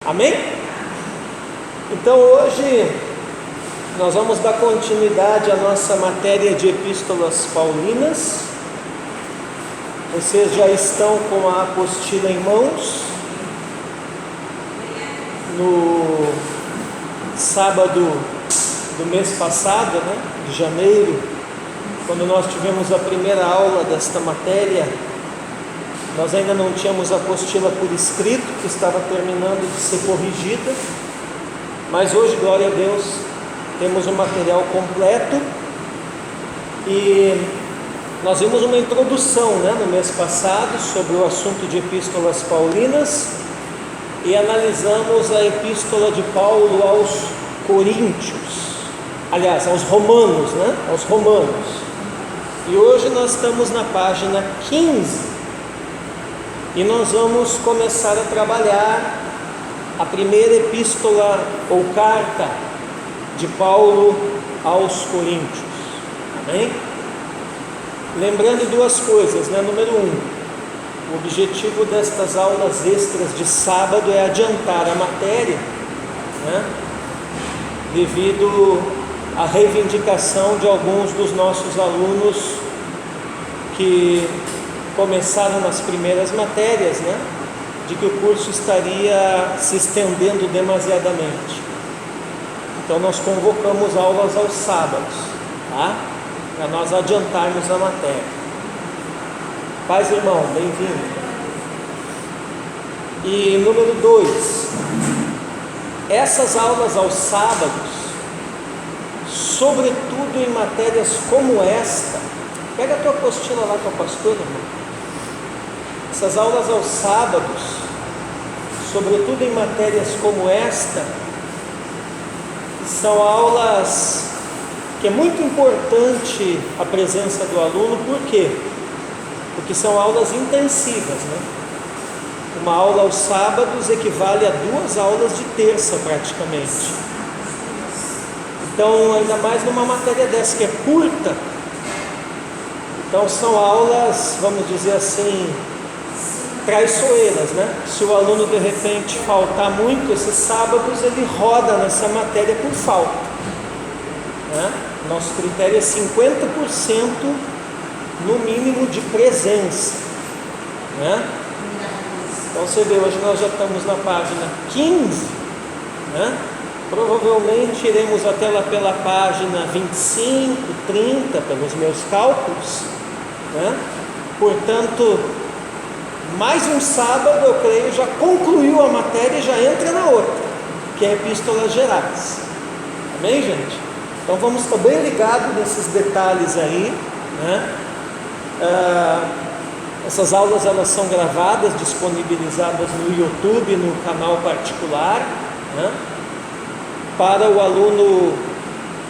Amém? Então hoje nós vamos dar continuidade à nossa matéria de epístolas paulinas. Vocês já estão com a apostila em mãos. No sábado do mês passado, de janeiro, quando nós tivemos a primeira aula desta matéria, nós ainda não tínhamos a apostila por escrito, que estava terminando de ser corrigida, mas hoje, glória a Deus, temos o material completo. E nós vimos uma introdução no mês passado sobre o assunto de epístolas paulinas e analisamos a epístola de Paulo aos Coríntios, aliás, aos Romanos, aos Romanos. E hoje nós estamos na página 15 e nós vamos começar a trabalhar a primeira epístola ou carta de Paulo aos Coríntios. Amém? Lembrando duas coisas, Número 1, o objetivo destas aulas extras de sábado é adiantar a matéria, devido à reivindicação de alguns dos nossos alunos que começaram nas primeiras matérias, de que o curso estaria se estendendo demasiadamente. Então nós convocamos aulas aos sábados, para nós adiantarmos a matéria. Paz, irmão, bem-vindo. E número 2, essas aulas aos sábados, sobretudo em matérias como esta, pega a tua apostila lá com a pastora, irmão. Essas aulas aos sábados, sobretudo em matérias como esta, são aulas que é muito importante a presença do aluno. Por quê? Porque são aulas intensivas, Uma aula aos sábados equivale a 2 aulas de terça praticamente. Então, ainda mais numa matéria dessa que é curta, então são aulas, vamos dizer assim, traiçoeiras, Se o aluno de repente faltar muito esses sábados, ele roda nessa matéria por falta, Nosso critério é 50% no mínimo de presença, Então você vê, hoje nós já estamos na página 15, Provavelmente iremos até lá pela página 25, 30, pelos meus cálculos, Portanto, mais um sábado, eu creio, já concluiu a matéria e já entra na outra, que é Epístolas Gerais. Amém, gente? Então vamos estar bem ligados nesses detalhes aí, Essas aulas elas são gravadas, disponibilizadas no YouTube, no canal particular, para o aluno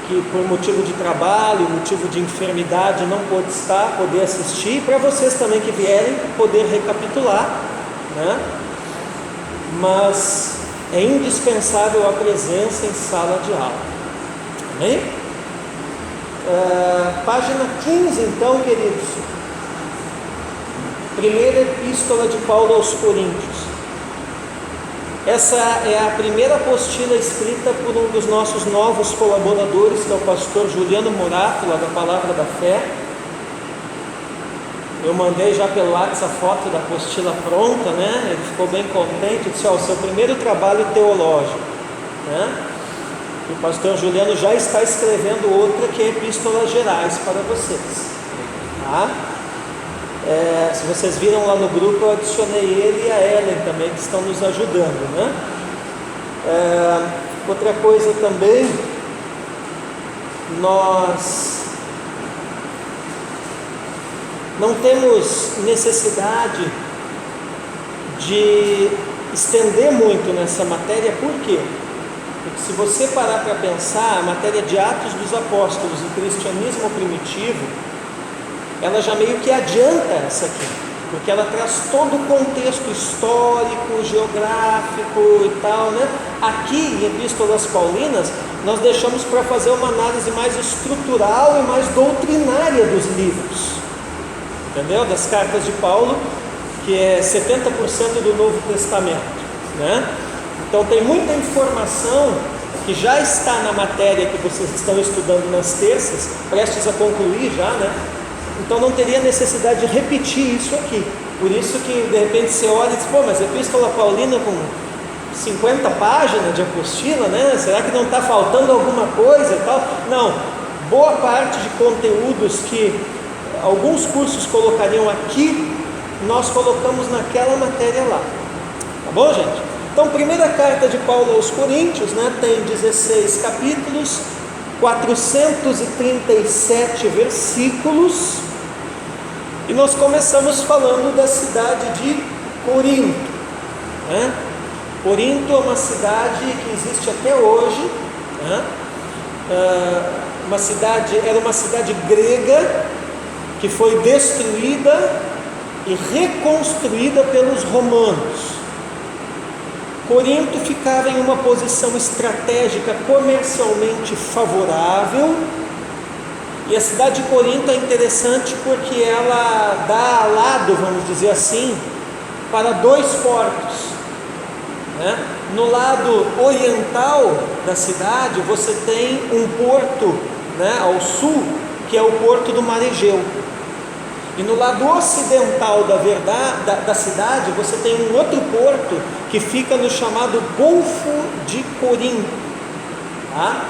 que por motivo de trabalho, motivo de enfermidade não pôde estar, poder assistir, e para vocês também que vierem poder recapitular, Mas é indispensável a presença em sala de aula. Amém? Página 15 então, queridos. Primeira epístola de Paulo aos Coríntios. Essa é a primeira apostila escrita por um dos nossos novos colaboradores, que é o pastor Juliano Morato, lá da Palavra da Fé. Eu mandei já pelo WhatsApp a foto da apostila pronta, Ele ficou bem contente, disse: o seu primeiro trabalho teológico, E o pastor Juliano já está escrevendo outra, que é Epístolas Gerais, para vocês, se vocês viram lá no grupo, eu adicionei ele e a Ellen também, que estão nos ajudando, Outra coisa também, nós não temos necessidade de estender muito nessa matéria. Por quê? Porque se você parar para pensar, a matéria de Atos dos Apóstolos e cristianismo primitivo, ela já meio que adianta essa aqui, porque ela traz todo o contexto histórico, geográfico e tal, Aqui em Epístolas Paulinas, nós deixamos para fazer uma análise mais estrutural e mais doutrinária dos livros, entendeu? Das cartas de Paulo, que é 70% do Novo Testamento, Então tem muita informação que já está na matéria que vocês estão estudando nas terças, prestes a concluir já, né? Então não teria necessidade de repetir isso aqui. Por isso que de repente você olha e diz, pô, mas a Epístola Paulina com 50 páginas de apostila, né? Será que não está faltando alguma coisa e tal? Não, boa parte de conteúdos que alguns cursos colocariam aqui, nós colocamos naquela matéria lá. Tá bom, gente? Então, primeira carta de Paulo aos Coríntios, né? Tem 16 capítulos, 437 versículos, e nós começamos falando da cidade de Corinto, né? Corinto é uma cidade que existe até hoje, né? Era uma cidade grega que foi destruída e reconstruída pelos romanos. Corinto ficava em uma posição estratégica comercialmente favorável, e a cidade de Corinto é interessante porque ela dá lado, vamos dizer assim, para dois portos, né? No lado oriental da cidade você tem um porto, né, ao sul, que é o porto do Mar Egeu, e no lado ocidental da cidade você tem um outro porto que fica no chamado Golfo de Corinto, tá?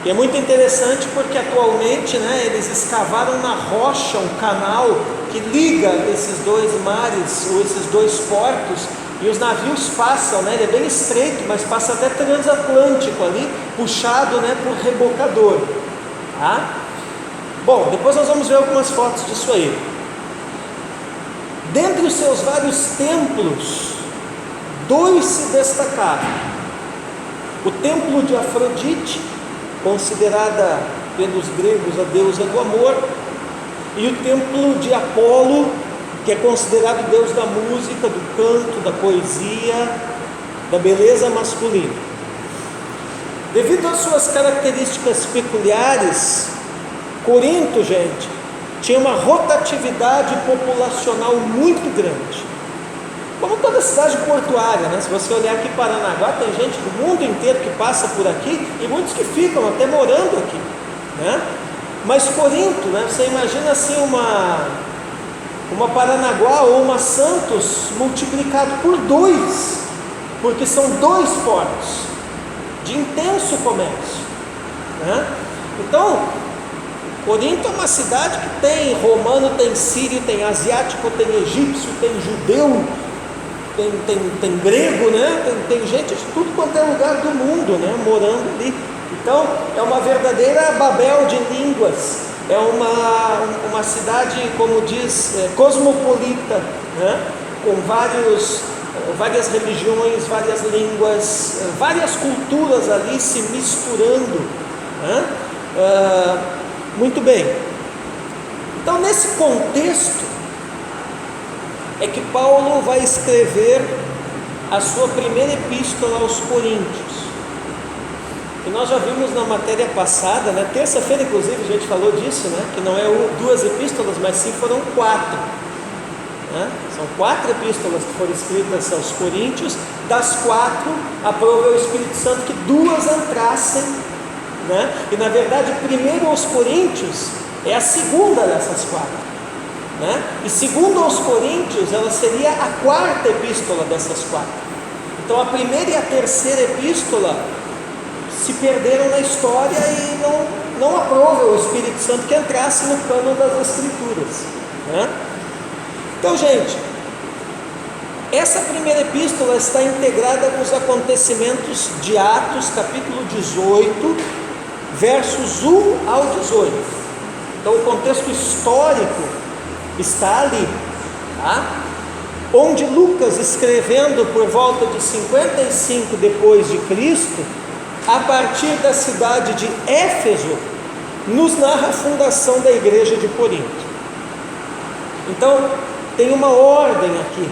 E é muito interessante porque atualmente, né, eles escavaram na rocha um canal que liga esses dois mares, ou esses dois portos, e os navios passam, né, ele é bem estreito, mas passa até transatlântico ali, puxado, né, por rebocador, tá? Bom, depois nós vamos ver algumas fotos disso aí. Dentre os seus vários templos, dois se destacaram: o templo de Afrodite, considerada pelos gregos a deusa do amor, e o templo de Apolo, que é considerado deus da música, do canto, da poesia, da beleza masculina. Devido às suas características peculiares, Corinto, gente, tinha uma rotatividade populacional muito grande, como toda cidade portuária, né? Se você olhar aqui em Paranaguá, tem gente do mundo inteiro que passa por aqui, e muitos que ficam até morando aqui, né? Mas Corinto, né? Você imagina assim uma Paranaguá ou uma Santos multiplicado por 2, porque são 2 portos de intenso comércio, né? Então, Corinto é uma cidade que tem romano, tem sírio, tem asiático, tem egípcio, tem judeu, tem grego, né? Tem gente de tudo quanto é lugar do mundo, né, morando ali. Então é uma verdadeira Babel de línguas, é uma cidade, como diz, cosmopolita, né? Com várias religiões, várias línguas, várias culturas ali se misturando, né? Muito bem. Então, nesse contexto é que Paulo vai escrever a sua primeira epístola aos Coríntios, que nós já vimos na matéria passada, né? Terça-feira inclusive a gente falou disso, né? Que não é 2 epístolas, mas sim foram 4, né? São 4 epístolas que foram escritas aos Coríntios. Das 4, aprove ao Espírito Santo que 2 entrassem, né? E na verdade, primeiro aos Coríntios é a segunda dessas 4, né? E segundo aos Coríntios, ela seria a 4ª epístola dessas 4. Então a primeira e a terceira epístola se perderam na história e não aprove ao Espírito Santo que entrasse no cânon das Escrituras, né? Então, gente, essa primeira epístola está integrada com os acontecimentos de Atos, capítulo 18, versos 1 ao 18. Então o contexto histórico está ali, tá? Onde Lucas, escrevendo por volta de 55 depois de Cristo, a partir da cidade de Éfeso, nos narra a fundação da igreja de Corinto. Então tem uma ordem aqui.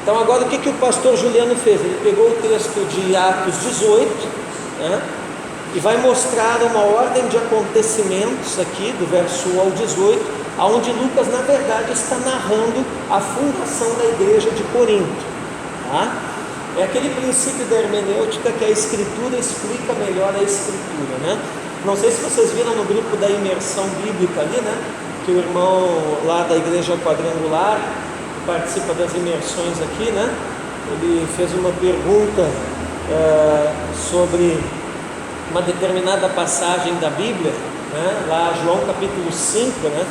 Então agora o que o pastor Juliano fez? Ele pegou o texto de Atos 18, né, e vai mostrar uma ordem de acontecimentos aqui, do verso 1 ao 18, onde Lucas na verdade está narrando a fundação da igreja de Corinto, tá? É aquele princípio da hermenêutica que a Escritura explica melhor a Escritura, né? Não sei se vocês viram no grupo da imersão bíblica ali, né? Que o irmão lá da Igreja Quadrangular, que participa das imersões aqui, né? Ele fez uma pergunta sobre uma determinada passagem da Bíblia, né? Lá João capítulo 5, né?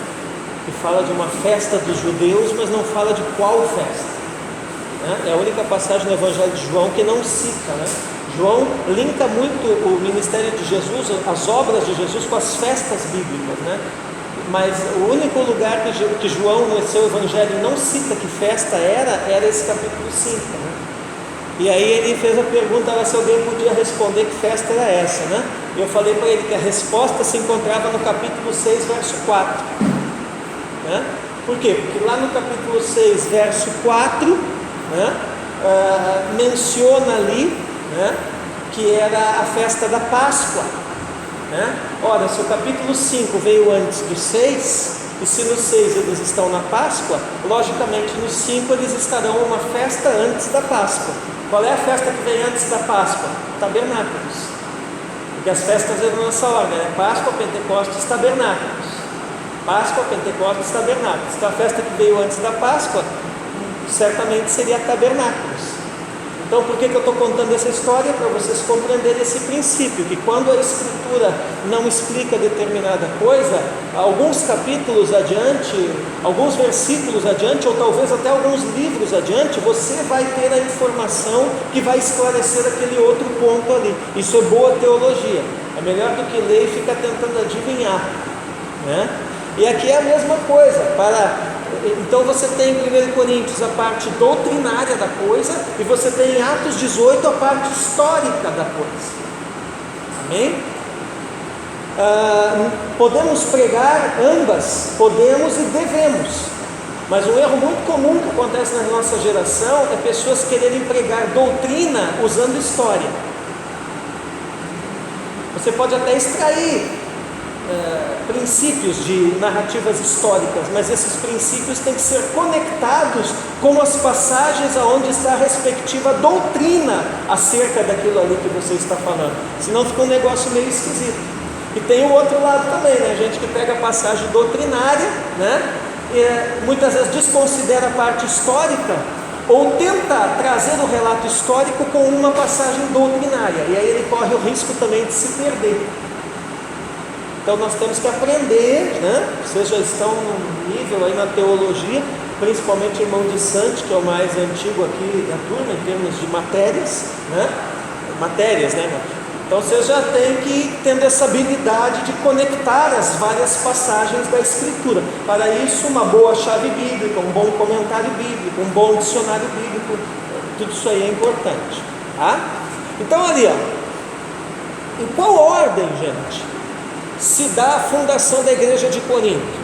Que fala de uma festa dos judeus, mas não fala de qual festa. É a única passagem no Evangelho de João que não cita, né? João linka muito o ministério de Jesus, as obras de Jesus, com as festas bíblicas, né? Mas o único lugar que João no seu Evangelho não cita que festa era esse capítulo 5, né? E aí ele fez a pergunta se alguém podia responder que festa era essa, né? Eu falei para ele que a resposta se encontrava no capítulo 6, verso 4, né? Por quê? Porque lá no capítulo 6, verso 4, né, menciona ali, né, que era a festa da Páscoa, né? Ora, se o capítulo 5 veio antes do 6, e se no 6 eles estão na Páscoa, logicamente no 5 eles estarão uma festa antes da Páscoa. Qual é a festa que vem antes da Páscoa? Tabernáculos. Porque as festas eram nessa ordem, né? Páscoa, Pentecostes, Tabernáculos. Páscoa, Pentecostes, Tabernáculos. Então a festa que veio antes da Páscoa certamente seria Tabernáculos. Então por que eu estou contando essa história? Para vocês compreenderem esse princípio, que quando a Escritura não explica determinada coisa, alguns capítulos adiante, alguns versículos adiante, ou talvez até alguns livros adiante, você vai ter a informação que vai esclarecer aquele outro ponto ali. Isso é boa teologia. É melhor do que ler e ficar tentando adivinhar, né? E aqui é a mesma coisa. Então você tem em 1 Coríntios a parte doutrinária da coisa, e você tem em Atos 18 a parte histórica da coisa. Amém? Podemos pregar ambas, podemos e devemos, mas um erro muito comum que acontece na nossa geração é pessoas quererem pregar doutrina usando história. Você pode até extrair princípios de narrativas históricas, mas esses princípios têm que ser conectados com as passagens aonde está a respectiva doutrina acerca daquilo ali que você está falando, senão fica um negócio meio esquisito. E tem o outro lado também, né? Gente que pega a passagem doutrinária, né? E muitas vezes desconsidera a parte histórica, ou tenta trazer o relato histórico com uma passagem doutrinária, e aí ele corre o risco também de se perder. Então nós temos que aprender, né? Vocês já estão no nível aí na teologia, principalmente o irmão de Sante, que é o mais antigo aqui da turma em termos de matérias, né? Então vocês já têm que ir tendo essa habilidade de conectar as várias passagens da Escritura. Para isso, uma boa chave bíblica, um bom comentário bíblico, um bom dicionário bíblico, tudo isso aí é importante, tá? Então ali, ó, em qual ordem, gente, se dá a fundação da igreja de Corinto?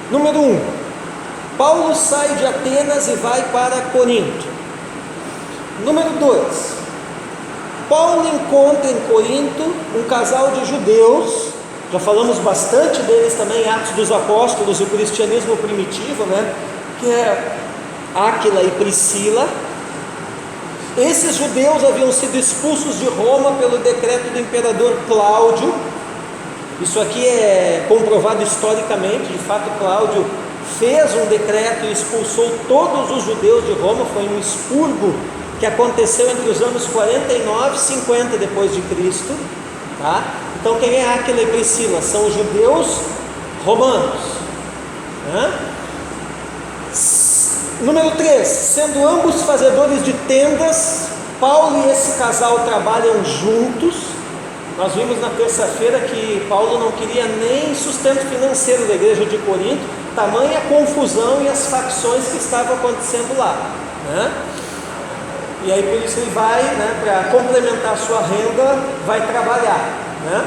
Número 1, Paulo sai de Atenas e vai para Corinto. Número 2, Paulo encontra em Corinto um casal de judeus, já falamos bastante deles também em Atos dos Apóstolos e o cristianismo primitivo, né? Que é Áquila e Priscila. Esses judeus haviam sido expulsos de Roma pelo decreto do imperador Cláudio. Isso aqui é comprovado historicamente. De fato, Cláudio fez um decreto e expulsou todos os judeus de Roma. Foi um expurgo que aconteceu entre os anos 49 e 50 depois de Cristo, tá? Então quem é Áquila e Priscila? São os judeus romanos, né? Número 3, sendo ambos fazedores de tendas, Paulo e esse casal trabalham juntos. Nós vimos na terça-feira que Paulo não queria nem sustento financeiro da igreja de Corinto, tamanha confusão e as facções que estavam acontecendo lá, né? E aí por isso ele vai, né, para complementar a sua renda, vai trabalhar, né?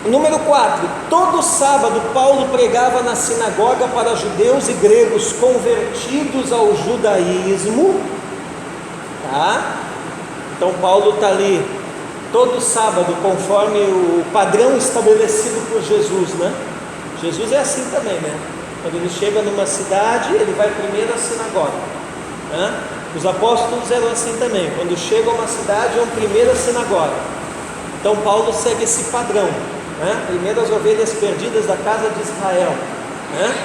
Número 4, todo sábado Paulo pregava na sinagoga para judeus e gregos convertidos ao judaísmo, tá? Então Paulo está ali todo sábado, conforme o padrão estabelecido por Jesus, né? Jesus é assim também, né? Quando ele chega numa cidade, ele vai primeiro à sinagoga, né? Os apóstolos eram assim também. Quando chegam a uma cidade, iam primeiro à sinagoga. Então Paulo segue esse padrão, né? Primeiro as ovelhas perdidas da casa de Israel, né?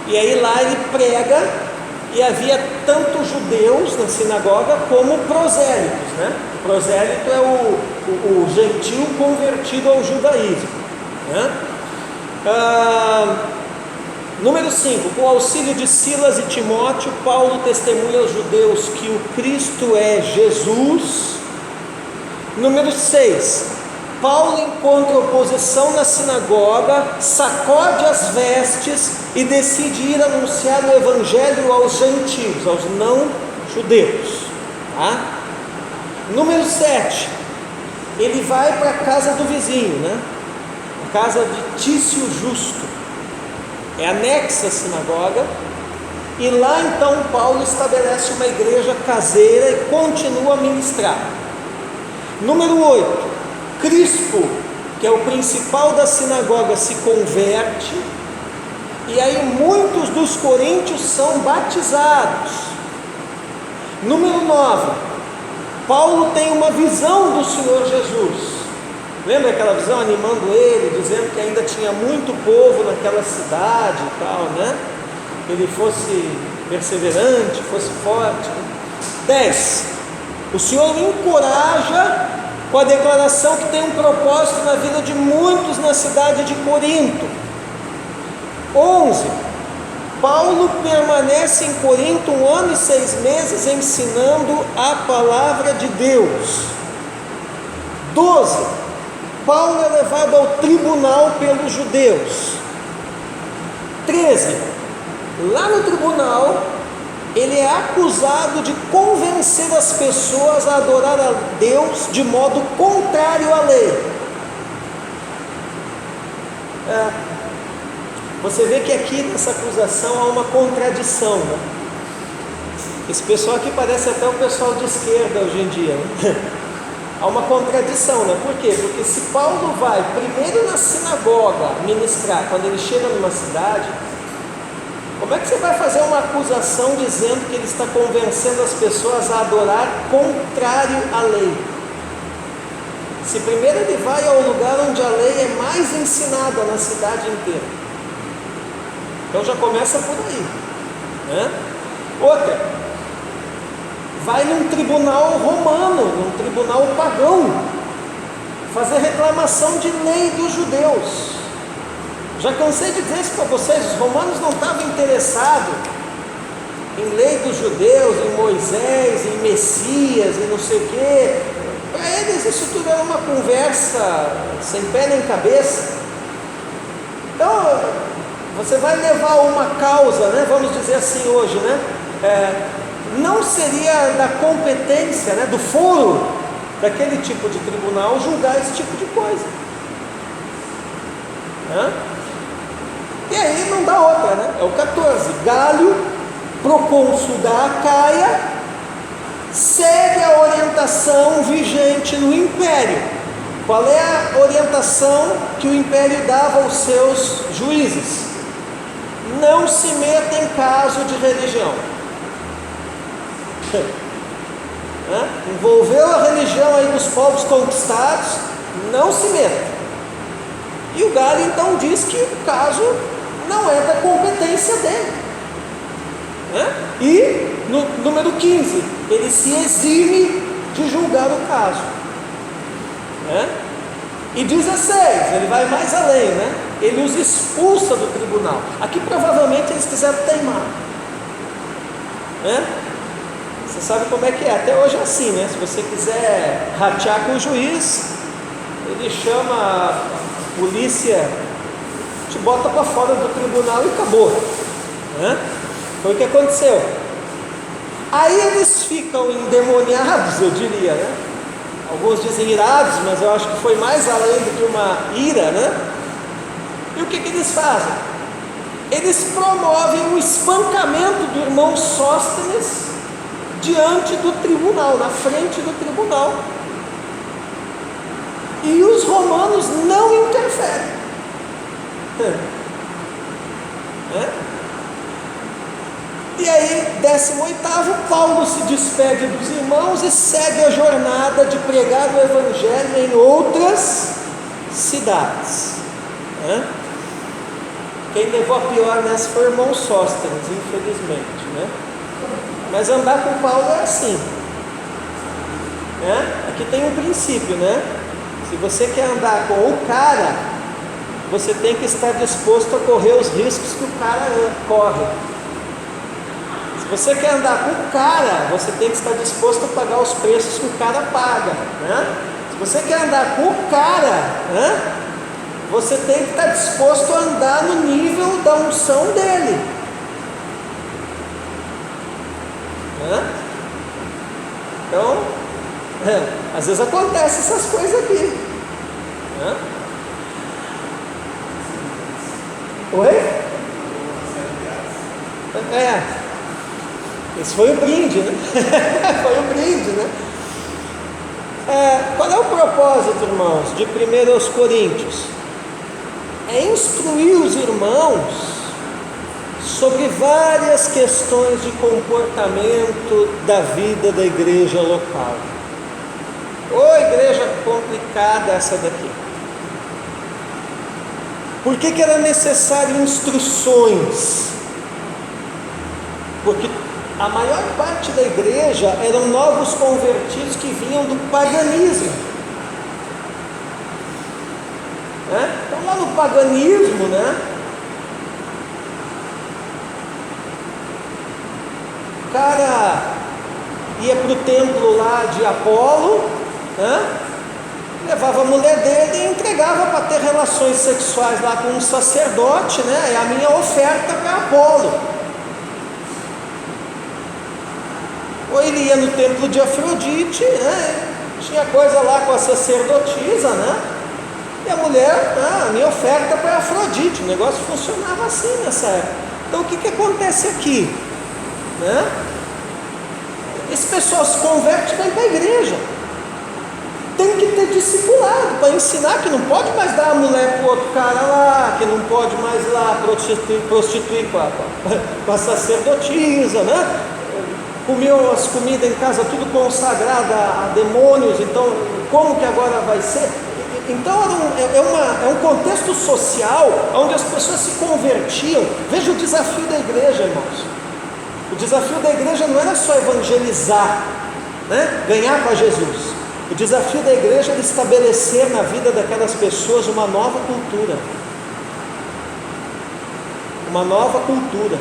E aí lá ele prega, e havia tanto judeus na sinagoga como prosélitos, né? O prosélito é o gentil convertido ao judaísmo, né? Número 5, com o auxílio de Silas e Timóteo, Paulo testemunha aos judeus que o Cristo é Jesus. Número 6, Paulo encontra oposição na sinagoga, sacode as vestes e decide ir anunciar o evangelho aos gentios, aos não judeus, tá? Número 7, ele vai para a casa do vizinho, né? A casa de Tício Justo, é anexa à sinagoga, e lá então Paulo estabelece uma igreja caseira e continua a ministrar. Número 8, Crispo, que é o principal da sinagoga, se converte, e aí muitos dos coríntios são batizados. Número 9, Paulo tem uma visão do Senhor Jesus. Lembra aquela visão animando ele, dizendo que ainda tinha muito povo naquela cidade e tal, né? Que ele fosse perseverante, fosse forte. 10, o Senhor encoraja com a declaração que tem um propósito na vida de muitos na cidade de Corinto. 11, Paulo permanece em Corinto 1 ano e 6 meses ensinando a palavra de Deus. 12, Paulo é levado ao tribunal pelos judeus. 13, lá no tribunal, ele é acusado de convencer as pessoas a adorar a Deus de modo contrário à lei. Você vê que aqui nessa acusação há uma contradição, né? Esse pessoal aqui parece até o pessoal de esquerda hoje em dia, né? Há uma contradição, né? Por quê? Porque se Paulo vai primeiro na sinagoga ministrar, quando ele chega numa cidade, como é que você vai fazer uma acusação dizendo que ele está convencendo as pessoas a adorar contrário à lei? Se primeiro ele vai ao lugar onde a lei é mais ensinada na cidade inteira. Então já começa por aí, né? Outra, vai num tribunal romano, num tribunal pagão, fazer reclamação de lei dos judeus. Já cansei de dizer isso para vocês, os romanos não estavam interessados em lei dos judeus, em Moisés, em Messias, e não sei o quê. Para eles isso tudo era uma conversa sem pé nem cabeça. Então, você vai levar uma causa, né, vamos dizer assim hoje, né? Não seria da competência, né, do foro daquele tipo de tribunal julgar esse tipo de coisa, né? E aí não dá outra, né? É o 14, Galho, procônsul da Acaia, segue a orientação vigente no império. Qual é a orientação que o império dava aos seus juízes? Não se meta em caso de religião. Envolveu a religião aí dos povos conquistados, não se meta. E o Galho então diz que o caso não é da competência dele, né? E no número 15, ele se exime de julgar o caso, né? E 16, ele vai mais além, né? Ele os expulsa do tribunal. Aqui provavelmente eles quiseram teimar, né? Você sabe como é que é, até hoje é assim, né? Se você quiser ratear com o juiz, ele chama a polícia, te bota para fora do tribunal e acabou, né? Foi o que aconteceu. Aí eles ficam endemoniados, eu diria, né? Alguns dizem irados, mas eu acho que foi mais além do que uma ira, né? E o que eles fazem? Eles promovem o espancamento do irmão Sóstenes diante do tribunal, na frente do tribunal. E os romanos não interferem. E aí, 18º, Paulo se despede dos irmãos e segue a jornada de pregar o Evangelho em outras cidades, né? Quem levou a pior nessa foi o irmão Sóstenes, infelizmente, né? Mas andar com Paulo é assim, né? Aqui tem um princípio, né? Se você quer andar com o cara, você tem que estar disposto a correr os riscos que o cara corre. Se você quer andar com o cara, você tem que estar disposto a pagar os preços que o cara paga, né? Se você quer andar com o cara, né, você tem que estar disposto a andar no nível da unção dele, né? Então, às vezes acontece essas coisas aqui, né? Oi? Esse foi o brinde, né? Foi o brinde, né? Qual é o propósito, irmãos, de 1 Coríntios? É instruir os irmãos sobre várias questões de comportamento da vida da igreja local. Ô igreja complicada essa daqui. Por que era necessário instruções? Porque a maior parte da igreja eram novos convertidos que vinham do paganismo, né? Então lá no paganismo, né, o cara ia para o templo lá de Apolo, né, levava a mulher dele e entregava para ter relações sexuais lá com um sacerdote, né? É a minha oferta para Apolo. Ou ele ia no templo de Afrodite, né? Tinha coisa lá com a sacerdotisa, né? E a mulher, a minha oferta para Afrodite. O negócio funcionava assim nessa época. Então o que acontece aqui, né? Esse pessoal se converte e vem para a igreja. Tem que ter discipulado para ensinar que não pode mais dar a mulher para o outro cara lá, que não pode mais ir lá prostituir com a sacerdotisa, né? Comeu as comidas em casa tudo consagrada a demônios, então como que agora vai ser? Então é um contexto social onde as pessoas se convertiam. Veja o desafio da igreja, irmãos. O desafio da igreja não era só evangelizar, né? Ganhar para Jesus. O desafio da igreja era estabelecer na vida daquelas pessoas uma nova cultura. Uma nova cultura.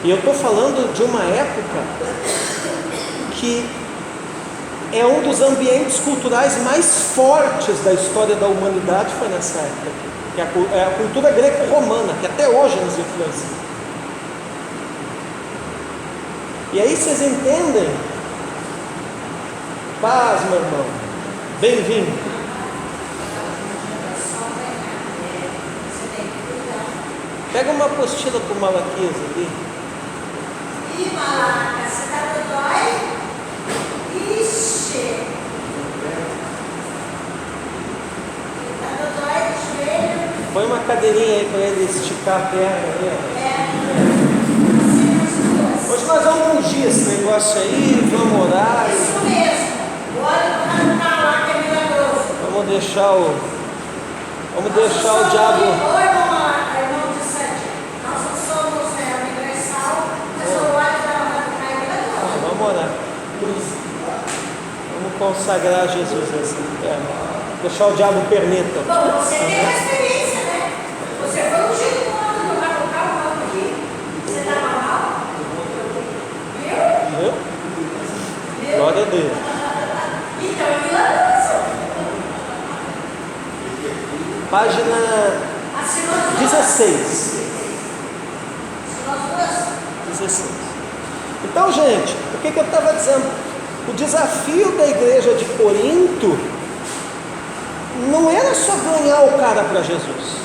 E eu estou falando de uma época que é um dos ambientes culturais mais fortes da história da humanidade, foi nessa época, que é a cultura greco-romana, que até hoje nos influencia. E aí vocês entendem? Paz, meu irmão, bem-vindo. Pega uma apostila para o Malaquias ali. Ih, Malaca, você tá dodói? Ixi! Tá dodói de joelho? Põe uma cadeirinha aí para ele esticar a perna aí, ó. Hoje nós vamos ungir esse negócio aí, vamos orar. Isso mesmo. Bora cantar lá que é milagroso. Vamos deixar o diabo. Oi, irmão de Sante. Nós não somos universal, mas o óleo da vai cair milagroso. Vamos orar. Vamos consagrar Jesus assim. Deixar o diabo perneta. Bom, você tem uma experiência, né? Você foi ungido quando não vai colocar o nome aqui. Você estava mal? Viu? Glória a Deus. Então é milagroso. Página 16. 16. Então, gente, o que eu estava dizendo? O desafio da igreja de Corinto não era só ganhar o cara para Jesus.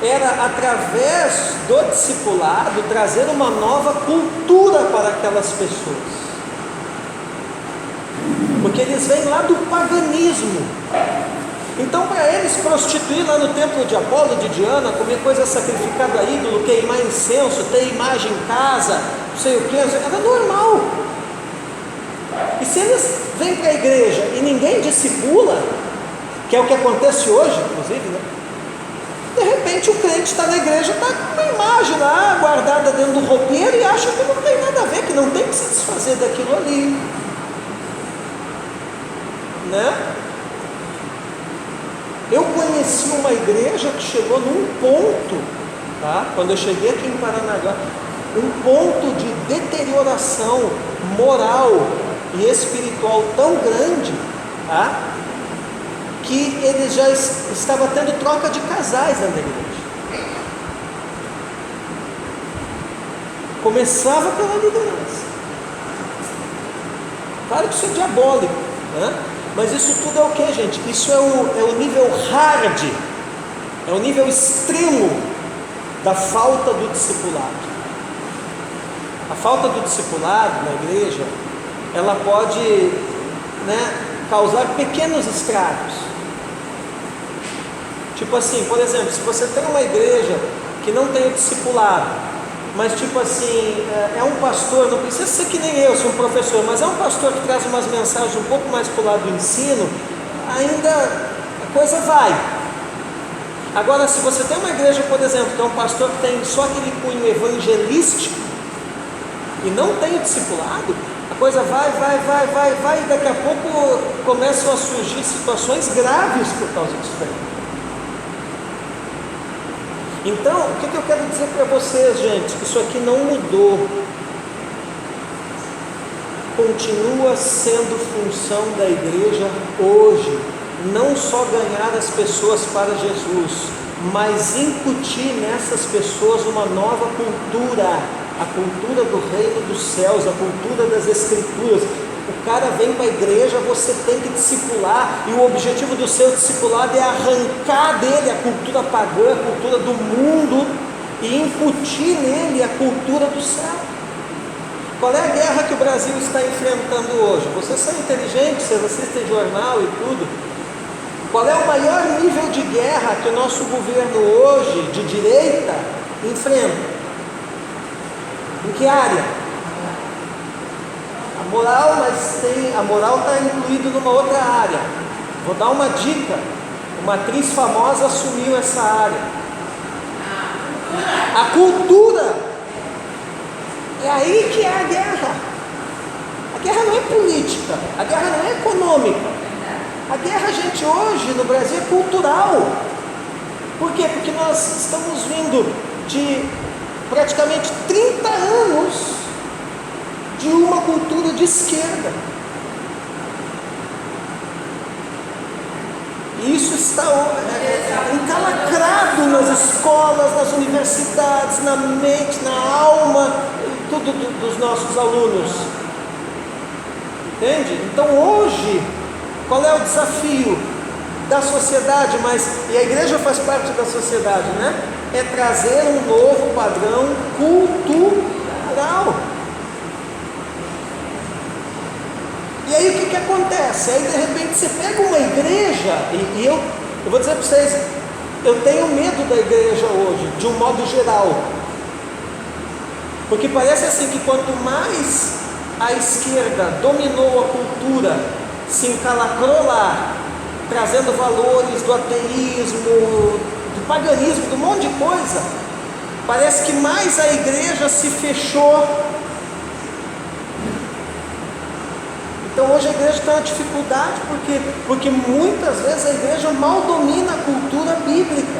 Era, através do discipulado, trazer uma nova cultura para aquelas pessoas. Porque eles vêm lá do paganismo. Então, para eles, prostituir lá no templo de Apolo, de Diana, comer coisa sacrificada a ídolo, queimar incenso, ter imagem em casa, não sei o que, era normal. E se eles vêm para a igreja e ninguém discipula, que é o que acontece hoje, inclusive, né? De repente o crente está na igreja, está com uma imagem lá guardada dentro do roupeiro e acha que não tem nada a ver, que não tem que se desfazer daquilo ali, né? Eu conheci uma igreja que chegou num ponto, tá? Quando eu cheguei aqui em Paranaguá, um ponto de deterioração moral e espiritual tão grande, tá? Que ele já estava tendo troca de casais na igreja. Começava pela liderança. Claro que isso é diabólico, né? Mas isso tudo é o que, gente? Isso é o nível hard, é o nível extremo da falta do discipulado. A falta do discipulado na igreja, ela pode, né, causar pequenos estragos. Tipo assim, por exemplo, se você tem uma igreja que não tem o discipulado, mas tipo assim, é um pastor, não precisa ser que nem eu, sou um professor, mas é um pastor que traz umas mensagens um pouco mais para o lado do ensino, ainda a coisa vai. Agora, se você tem uma igreja, por exemplo, que é um pastor que tem só aquele cunho evangelístico e não tem o discipulado, a coisa vai, e daqui a pouco começam a surgir situações graves por causa disso daí. Então, o que eu quero dizer para vocês, gente? Isso aqui não mudou. Continua sendo função da igreja hoje, não só ganhar as pessoas para Jesus, mas incutir nessas pessoas uma nova cultura, a cultura do reino dos céus, a cultura das escrituras. O cara vem para a igreja, você tem que discipular, e o objetivo do seu discipulado é arrancar dele a cultura pagã, a cultura do mundo, e incutir nele a cultura do céu. Qual é a guerra que o Brasil está enfrentando hoje? Vocês são inteligentes, vocês assistem jornal e tudo. Qual é o maior nível de guerra que o nosso governo hoje, de direita, enfrenta? Em que área? A moral, mas a moral está incluída numa outra área. Vou dar uma dica: uma atriz famosa assumiu essa área. A cultura. É aí que é a guerra. A guerra não é política, a guerra não é econômica. A guerra, gente, hoje no Brasil é cultural. Por quê? Porque nós estamos vindo de praticamente 30 anos de uma cultura de esquerda. E isso está encalacrado nas escolas, nas universidades, na mente, na alma, tudo dos nossos alunos. Entende? Então hoje, qual é o desafio da sociedade? E a igreja faz parte da sociedade, né? É trazer um novo padrão cultural. E aí o que acontece? Aí de repente você pega uma igreja, e eu vou dizer para vocês, eu tenho medo da igreja hoje, de um modo geral, porque parece assim que quanto mais a esquerda dominou a cultura, se encalacrou lá, trazendo valores do ateísmo, do paganismo, de um monte de coisa, parece que mais a igreja se fechou. Então hoje a igreja tem uma dificuldade, porque muitas vezes a igreja mal domina a cultura bíblica.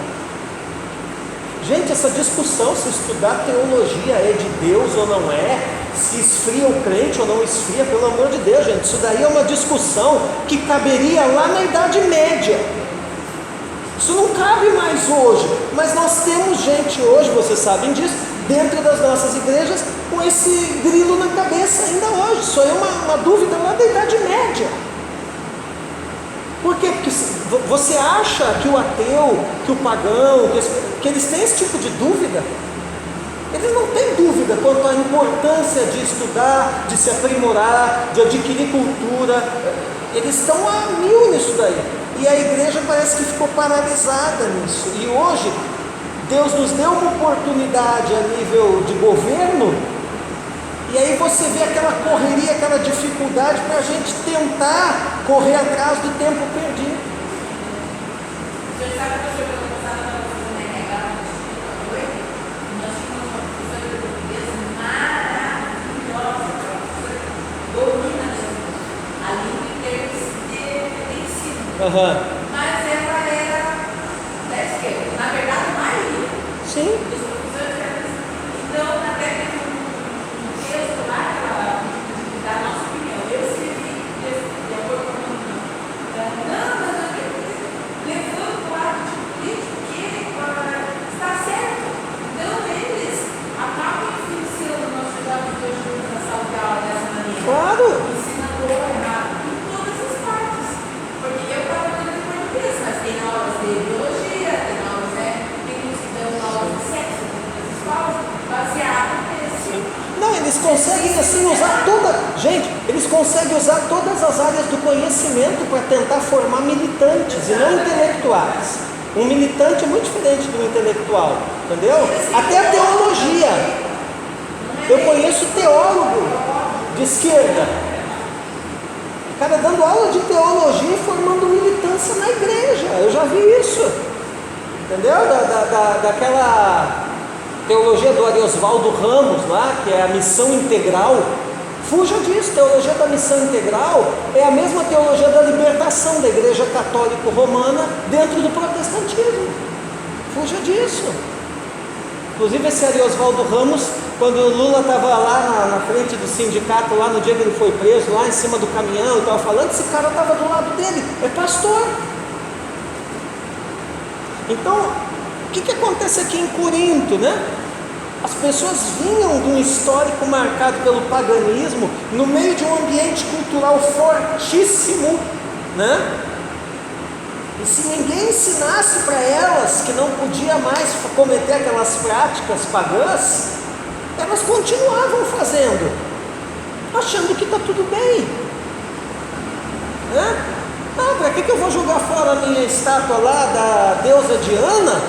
Gente, essa discussão se estudar teologia é de Deus ou não é, se esfria o crente ou não esfria, pelo amor de Deus, gente, isso daí é uma discussão que caberia lá na Idade Média. Isso não cabe mais hoje, mas nós temos gente hoje, vocês sabem disso, dentro das nossas igrejas, com esse grilo na cabeça ainda hoje. Isso é uma dúvida lá da Idade Média. Por quê? Porque você acha que o ateu, que o pagão, que eles têm esse tipo de dúvida? Eles não têm dúvida quanto à importância de estudar, de se aprimorar, de adquirir cultura. Eles estão a mil nisso daí. e a igreja parece que ficou paralisada nisso. E hoje, Deus nos deu uma oportunidade a nível de governo, e aí você vê aquela correria, aquela dificuldade para a gente tentar correr atrás do tempo perdido. Você sabe que eu cheguei ano passado, eu estava fazendo RH no Instituto, nós tínhamos uma professora de português maravilhosa, uma professora que domina a língua em termos de ensino. Mas ela era da esquerda, na verdade, a maioria Sim. dos professores eram. Então, até que um texto lá, da nossa opinião, eu escrevi de acordo com a minha opinião. Não, mas eu levando o lado de político que está certo. Então, eles acabam influenciando o nosso jovem de hoje na sala de aula dessa maneira. Claro. Ensinando o errado em todas as partes. Porque eu estava dando em português, mas tem aulas de biologia, tem aulas, tem uns que dão aulas de sexo nas escolas, baseado nesse. Não, eles conseguem assim usar gente, eles conseguem usar todas as áreas do conhecimento para tentar formar militantes e não intelectuais. Um militante é muito diferente do intelectual, entendeu? Até a teologia. Eu conheço teólogo de esquerda, o cara dando aula de teologia e formando militância na igreja. Eu já vi isso, entendeu? Daquela teologia do Ariosvaldo Ramos lá, que é a missão integral. Fuja disso. Teologia da missão integral é a mesma teologia da libertação da igreja católica romana dentro do protestantismo. Fuja disso. Inclusive esse Ariosvaldo Ramos, quando o Lula estava lá na frente do sindicato, lá no dia que ele foi preso, lá em cima do caminhão, estava falando, esse cara estava do lado dele, é pastor. Então, o que acontece aqui em Corinto, né? As pessoas vinham de um histórico marcado pelo paganismo, no meio de um ambiente cultural fortíssimo, né? E se ninguém ensinasse para elas que não podia mais cometer aquelas práticas pagãs, elas continuavam fazendo, achando que está tudo bem, né? Não, para que eu vou jogar fora a minha estátua lá da deusa Diana,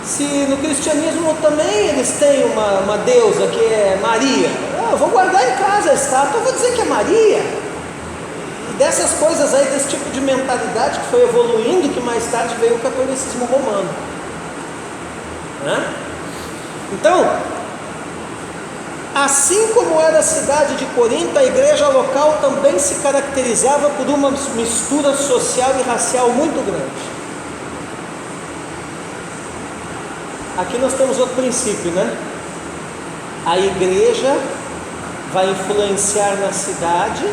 se no cristianismo também eles têm uma deusa que é Maria? Eu vou guardar em casa a estátua, eu vou dizer que é Maria. E dessas coisas aí, desse tipo de mentalidade que foi evoluindo, que mais tarde veio o catolicismo romano, né? Então, assim como era a cidade de Corinto, a igreja local também se caracterizava por uma mistura social e racial muito grande. Aqui nós temos outro princípio, né? A igreja vai influenciar na cidade,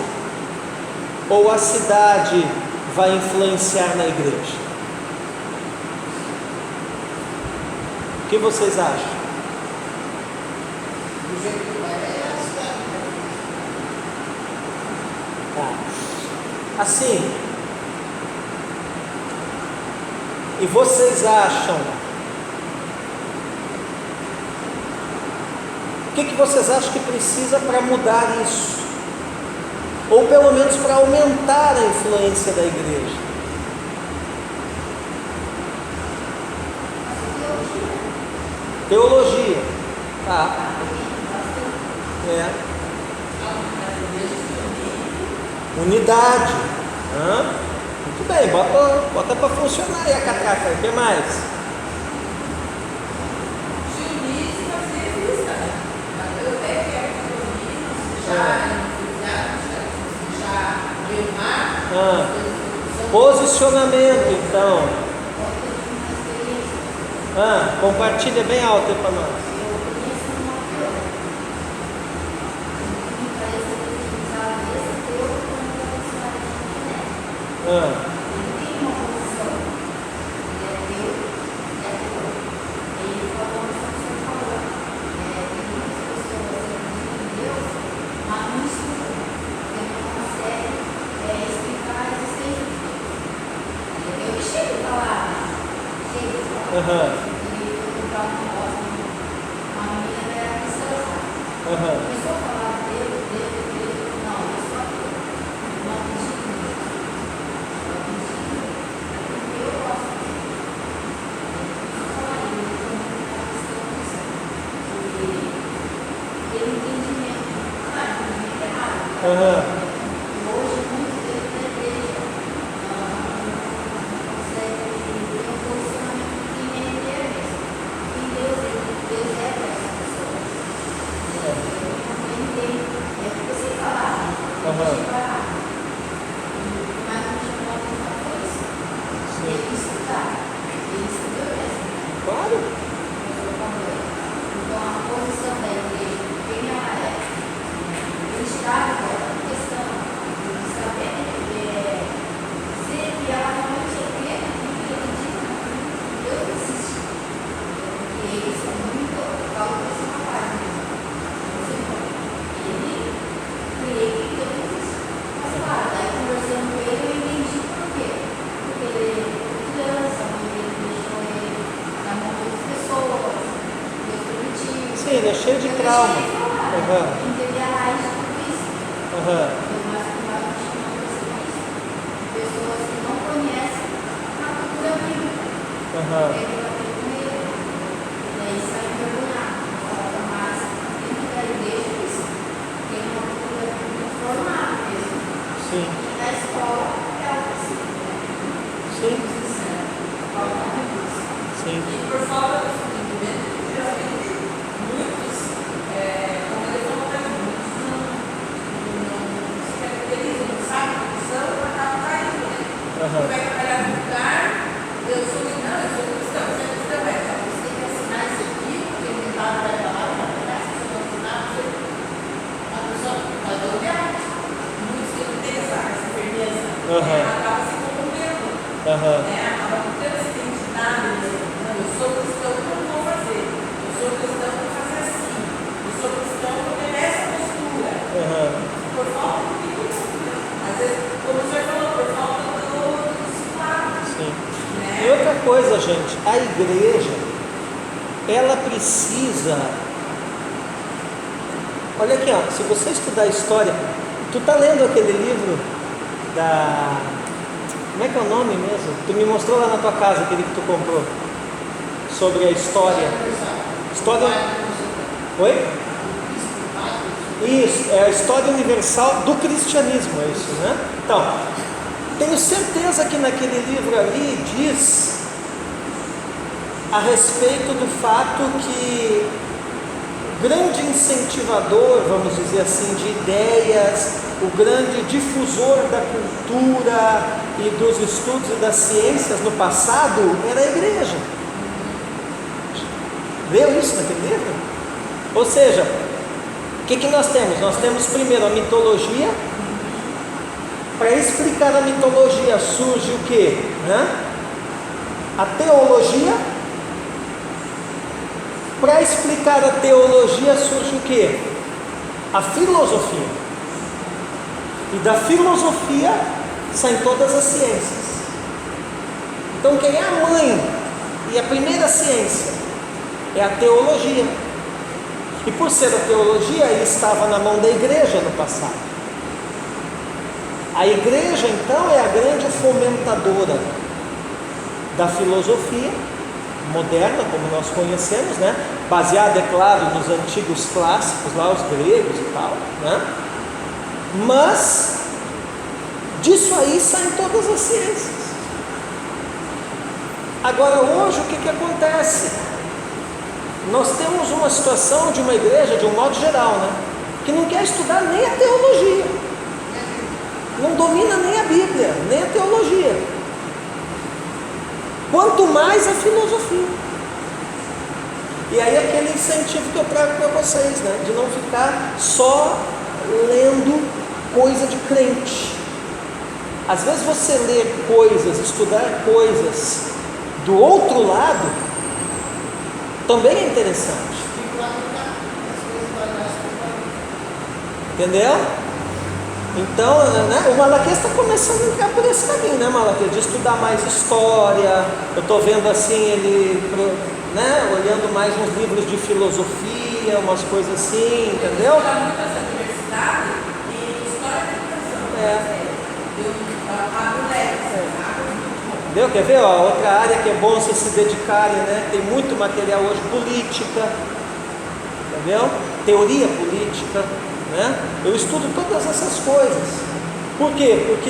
ou a cidade vai influenciar na igreja? O que vocês acham? Assim, e vocês acham, o que vocês acham que precisa para mudar isso? Ou pelo menos para aumentar a influência da igreja? Teologia. Tá. Unidade. Muito bem, bota para funcionar aí a catraca. O que mais? Posicionamento, então. Compartilha bem alto aí para nós. Aham. Hoje, muitos deles na igreja não conseguem ter um posicionamento de quem é mesmo. Quem Deus é para essa pessoa. Não entende. É porque você falar, Aham. mas não chamou a atenção para isso. Ele estudar, ele estudou mesmo. Claro. Então, a posição da igreja, quem ela é, ele está agora em questão de saber se que ela realmente é crente, que ele diz que Deus existe. Porque eles são muito, eu falo que esse rapaz mesmo, ele crê que Deus existe. Mas claro, daí conversando com ele, eu entendi por quê. Porque ele é criança, a mãe dele deixou ele na mão de outras pessoas, Deus permitiu. Sim, ele é cheio de trauma. Aham. Entender a raiz de tudo isso. Aham. Eu mais que mais me chamando isso. Pessoas que não conhecem a cultura bíblica. Aham. Ele vai ter com ele. E daí sai envergonhado. Fala, mas dentro da igreja isso tem uma cultura bíblica formada mesmo. Sim. E na escola é algo assim. Sim. Sincero. Falta muito. Sim. E por falta de entendimento, geralmente muitos, como ele falou também, muitos não se caracterizam, não sabem o que são, acabam caindo, né? Aham. Vai trabalhar no lugar, eu sou cristão, você é cristão, Você tem que assinar esse aqui, porque ele estava na palavra, na verdade, se você não assinar, a pessoa vai olhar. muitos que não têm essa firmeza, Aham. acaba se corrompendo, Aham. acaba não tendo essa identidade mesmo. Não, eu sou cristão, não vou fazer. Eu sou cristão, vou fazer assim. Eu sou cristão, vou ter essa postura. Aham. Por falta de cultura. Às vezes, como o senhor falou, por falta do discipulado, Sim. né? E outra coisa, gente, a igreja, ela precisa. Olha aqui, ó, se você estudar história, tu tá lendo aquele livro da. Como é que é o nome mesmo? Tu me mostrou lá na tua casa, aquele que tu comprou, sobre a história. História. Oi? Isso, é a história universal do cristianismo, é isso, né? Então, tenho certeza que naquele livro ali diz a respeito do fato que o grande incentivador, vamos dizer assim, de ideias, o grande difusor da cultura e dos estudos e das ciências no passado era a igreja. Leu isso naquele livro? Ou seja, o que nós temos? Nós temos primeiro a mitologia. Para explicar a mitologia surge o quê? A teologia. Para explicar a teologia surge o quê? A filosofia. E da filosofia saem todas as ciências. Então quem é a mãe e a primeira ciência é a teologia. E por ser a teologia, ele estava na mão da igreja no passado. A igreja então é a grande fomentadora da filosofia moderna, como nós conhecemos, né? Baseada, é claro, nos antigos clássicos, lá os gregos e tal, né? Mas disso aí saem todas as ciências. Agora hoje o que acontece? Nós temos uma situação de uma igreja, de um modo geral, né? Que não quer estudar nem a teologia, não domina nem a Bíblia, nem a teologia, quanto mais a filosofia. E aí aquele incentivo que eu trago para vocês, né? De não ficar só lendo coisa de crente. Às vezes você lê coisas, estudar coisas do outro lado também é interessante. Entendeu? Então, né, o Malaquias está começando a entrar por esse caminho, né, Malaquias? De estudar mais história. Eu estou vendo assim, ele, né, olhando mais uns livros de filosofia, umas coisas assim, entendeu? Estuda muito essa diversidade e história da educação. Entendeu? Quer ver? Ó, outra área que é bom vocês se dedicarem, né? Tem muito material hoje, política, entendeu? Teoria política, né? Eu estudo todas essas coisas. Por quê? Porque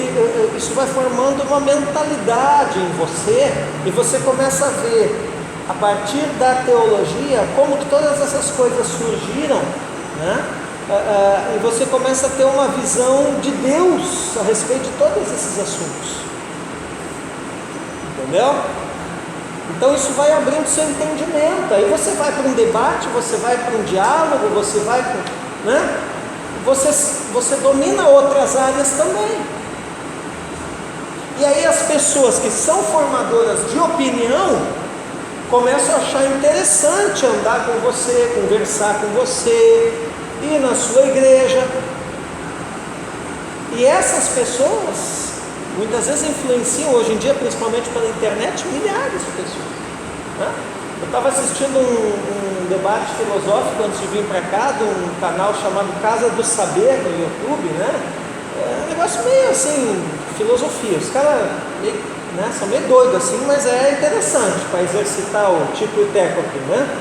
isso vai formando uma mentalidade em você, e você começa a ver, a partir da teologia, como que todas essas coisas surgiram, né? E você começa a ter uma visão de Deus a respeito de todos esses assuntos. Entendeu? Então isso vai abrindo seu entendimento. Aí você vai para um debate, você vai para um diálogo, você vai para, né? Você domina outras áreas também. E aí as pessoas que são formadoras de opinião começam a achar interessante andar com você, conversar com você, ir na sua igreja. E essas pessoas muitas vezes influenciam, hoje em dia, principalmente pela internet, milhares de pessoas, né? Eu estava assistindo um debate filosófico antes de vir para cá, de um canal chamado Casa do Saber no YouTube, né? É um negócio meio assim, filosofia. Os caras, né, são meio doidos assim, mas é interessante para exercitar o tipo e teco aqui, né?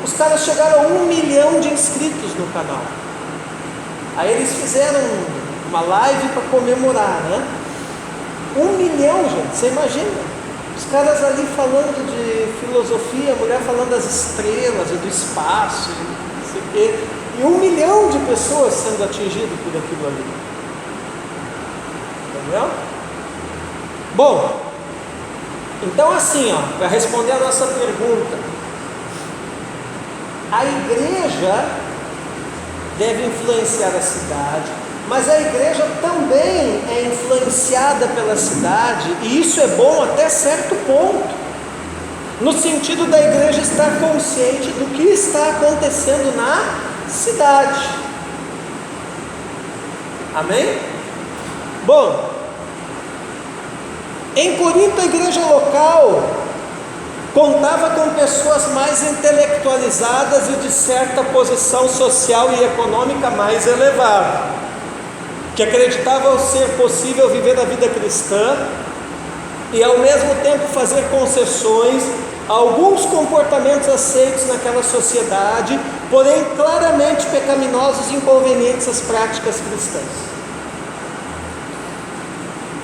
Os caras chegaram a 1 milhão de inscritos no canal. Aí eles fizeram uma live para comemorar, né? 1 milhão, gente, você imagina? Os caras ali falando de filosofia, a mulher falando das estrelas e do espaço, não sei o quê, e 1 milhão de pessoas sendo atingidas por aquilo ali. Entendeu? Bom, então assim, para responder a nossa pergunta, a igreja deve influenciar a cidade, mas a igreja também é influenciada pela cidade, e isso é bom até certo ponto, no sentido da igreja estar consciente do que está acontecendo na cidade. Amém? Bom, em Corinto, a igreja local contava com pessoas mais intelectualizadas e de certa posição social e econômica mais elevada, que acreditavam ser possível viver a vida cristã e ao mesmo tempo fazer concessões a alguns comportamentos aceitos naquela sociedade, porém claramente pecaminosos e inconvenientes às práticas cristãs.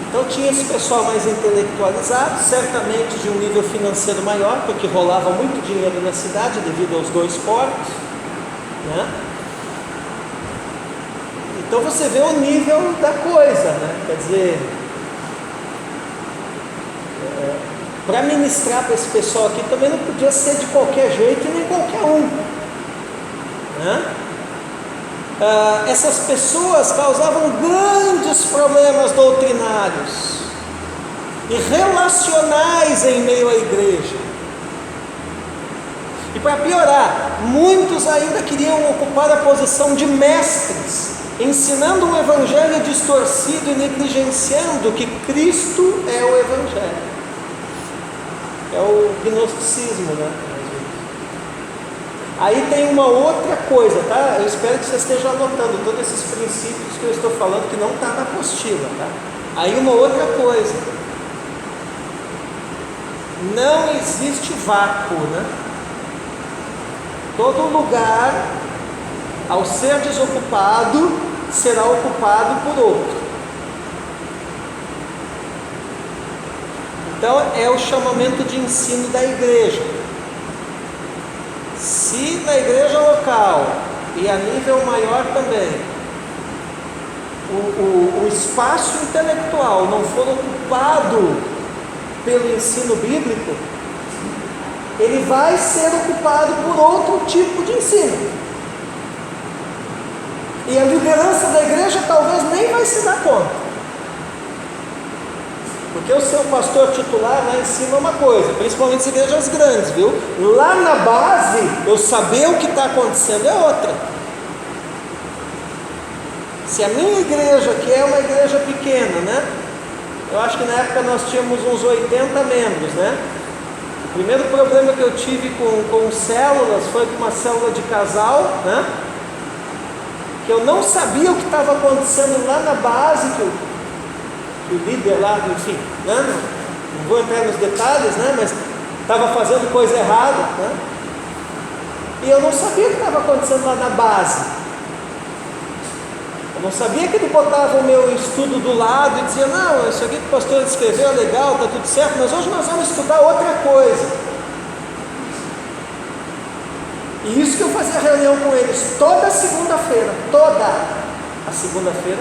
Então tinha esse pessoal mais intelectualizado, certamente de um nível financeiro maior, porque rolava muito dinheiro na cidade devido aos 2 portos, né? Então você vê o nível da coisa, né? Quer dizer, para ministrar para esse pessoal aqui também não podia ser de qualquer jeito e nem qualquer um, né? Essas pessoas causavam grandes problemas doutrinários e relacionais em meio à igreja. E para piorar, muitos ainda queriam ocupar a posição de mestres, ensinando um evangelho distorcido e negligenciando que Cristo é o evangelho. É o gnosticismo, né? Aí tem uma outra coisa, tá? Eu espero que você esteja anotando todos esses princípios que eu estou falando, que não está na apostila, tá? Aí uma outra coisa, não existe vácuo, né? Todo lugar, ao ser desocupado, será ocupado por outro. Então é o chamamento de ensino da igreja. Se na igreja local e a nível maior também o espaço intelectual não for ocupado pelo ensino bíblico, ele vai ser ocupado por outro tipo de ensino, e a liderança da igreja talvez nem vai se dar conta, porque o seu pastor titular lá em cima é uma coisa, principalmente as igrejas grandes, viu? Lá na base, eu saber o que está acontecendo é outra. Se a minha igreja, que é uma igreja pequena, né? Eu acho que na época nós tínhamos uns 80 membros, né? O primeiro problema que eu tive com células foi com uma célula de casal, né? Que eu não sabia o que estava acontecendo lá na base, que o líder lá, enfim, né? Não vou entrar nos detalhes, né? Mas estava fazendo coisa errada, né? E eu não sabia o que estava acontecendo lá na base. Não sabia que ele botava o meu estudo do lado e dizia, não, isso aqui que o pastor escreveu é legal, está tudo certo, mas hoje nós vamos estudar outra coisa. E isso que eu fazia reunião com eles toda segunda-feira, toda a segunda-feira.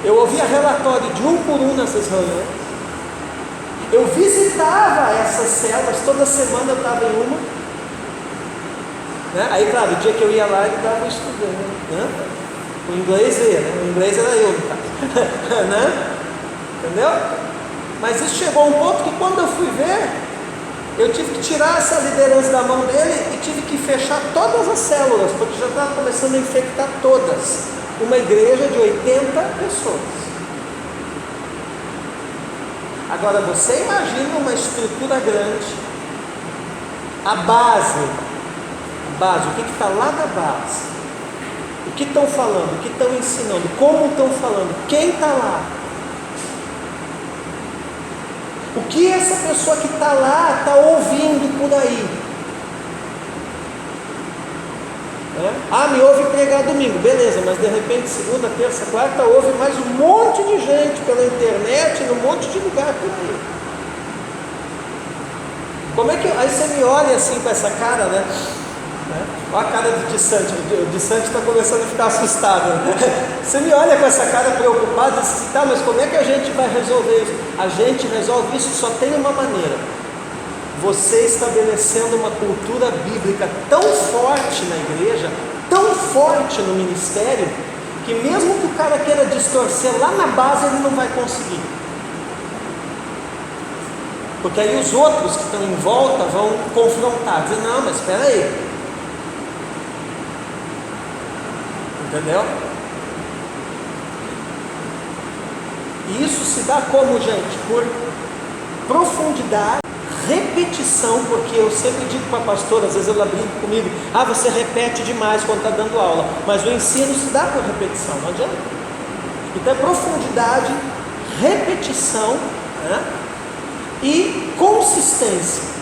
Eu ouvia relatório de um por um nessas reuniões. Eu visitava essas células, toda semana eu estava em uma. Né? Aí, claro, o dia que eu ia lá, ele estava estudando. Né? O inglês ia, né? O inglês era eu, no caso. Né? Entendeu? Mas isso chegou a um ponto que quando eu fui ver, eu tive que tirar essa liderança da mão dele e tive que fechar todas as células, porque já estava começando a infectar todas. Uma igreja de 80 pessoas. Agora você imagina uma estrutura grande, a base, o que está lá na base, o que estão falando, o que estão ensinando, como estão falando, quem está lá, o que essa pessoa que está lá está ouvindo por aí. Me ouve pregar domingo, beleza, mas de repente segunda, terça, quarta ouve mais um monte de gente pela internet, num monte de lugar por aí. Como é que, aí você me olha assim com essa cara, né? Olha a cara do Dissante, o Dissante está começando a ficar assustado, né? Você me olha com essa cara preocupada e diz assim, tá, mas como é que a gente vai resolver isso? A gente resolve isso só tem uma maneira: você estabelecendo uma cultura bíblica tão forte na igreja, tão forte no ministério, que mesmo que o cara queira distorcer lá na base, ele não vai conseguir. Porque aí os outros que estão em volta vão confrontar, dizer, não, mas espera aí. Entendeu? E isso se dá como, gente? Por profundidade, repetição, porque eu sempre digo para a pastora, às vezes ela brinca comigo, você repete demais quando está dando aula, mas o ensino se dá por repetição, não adianta. Então é profundidade, repetição, né? E consistência.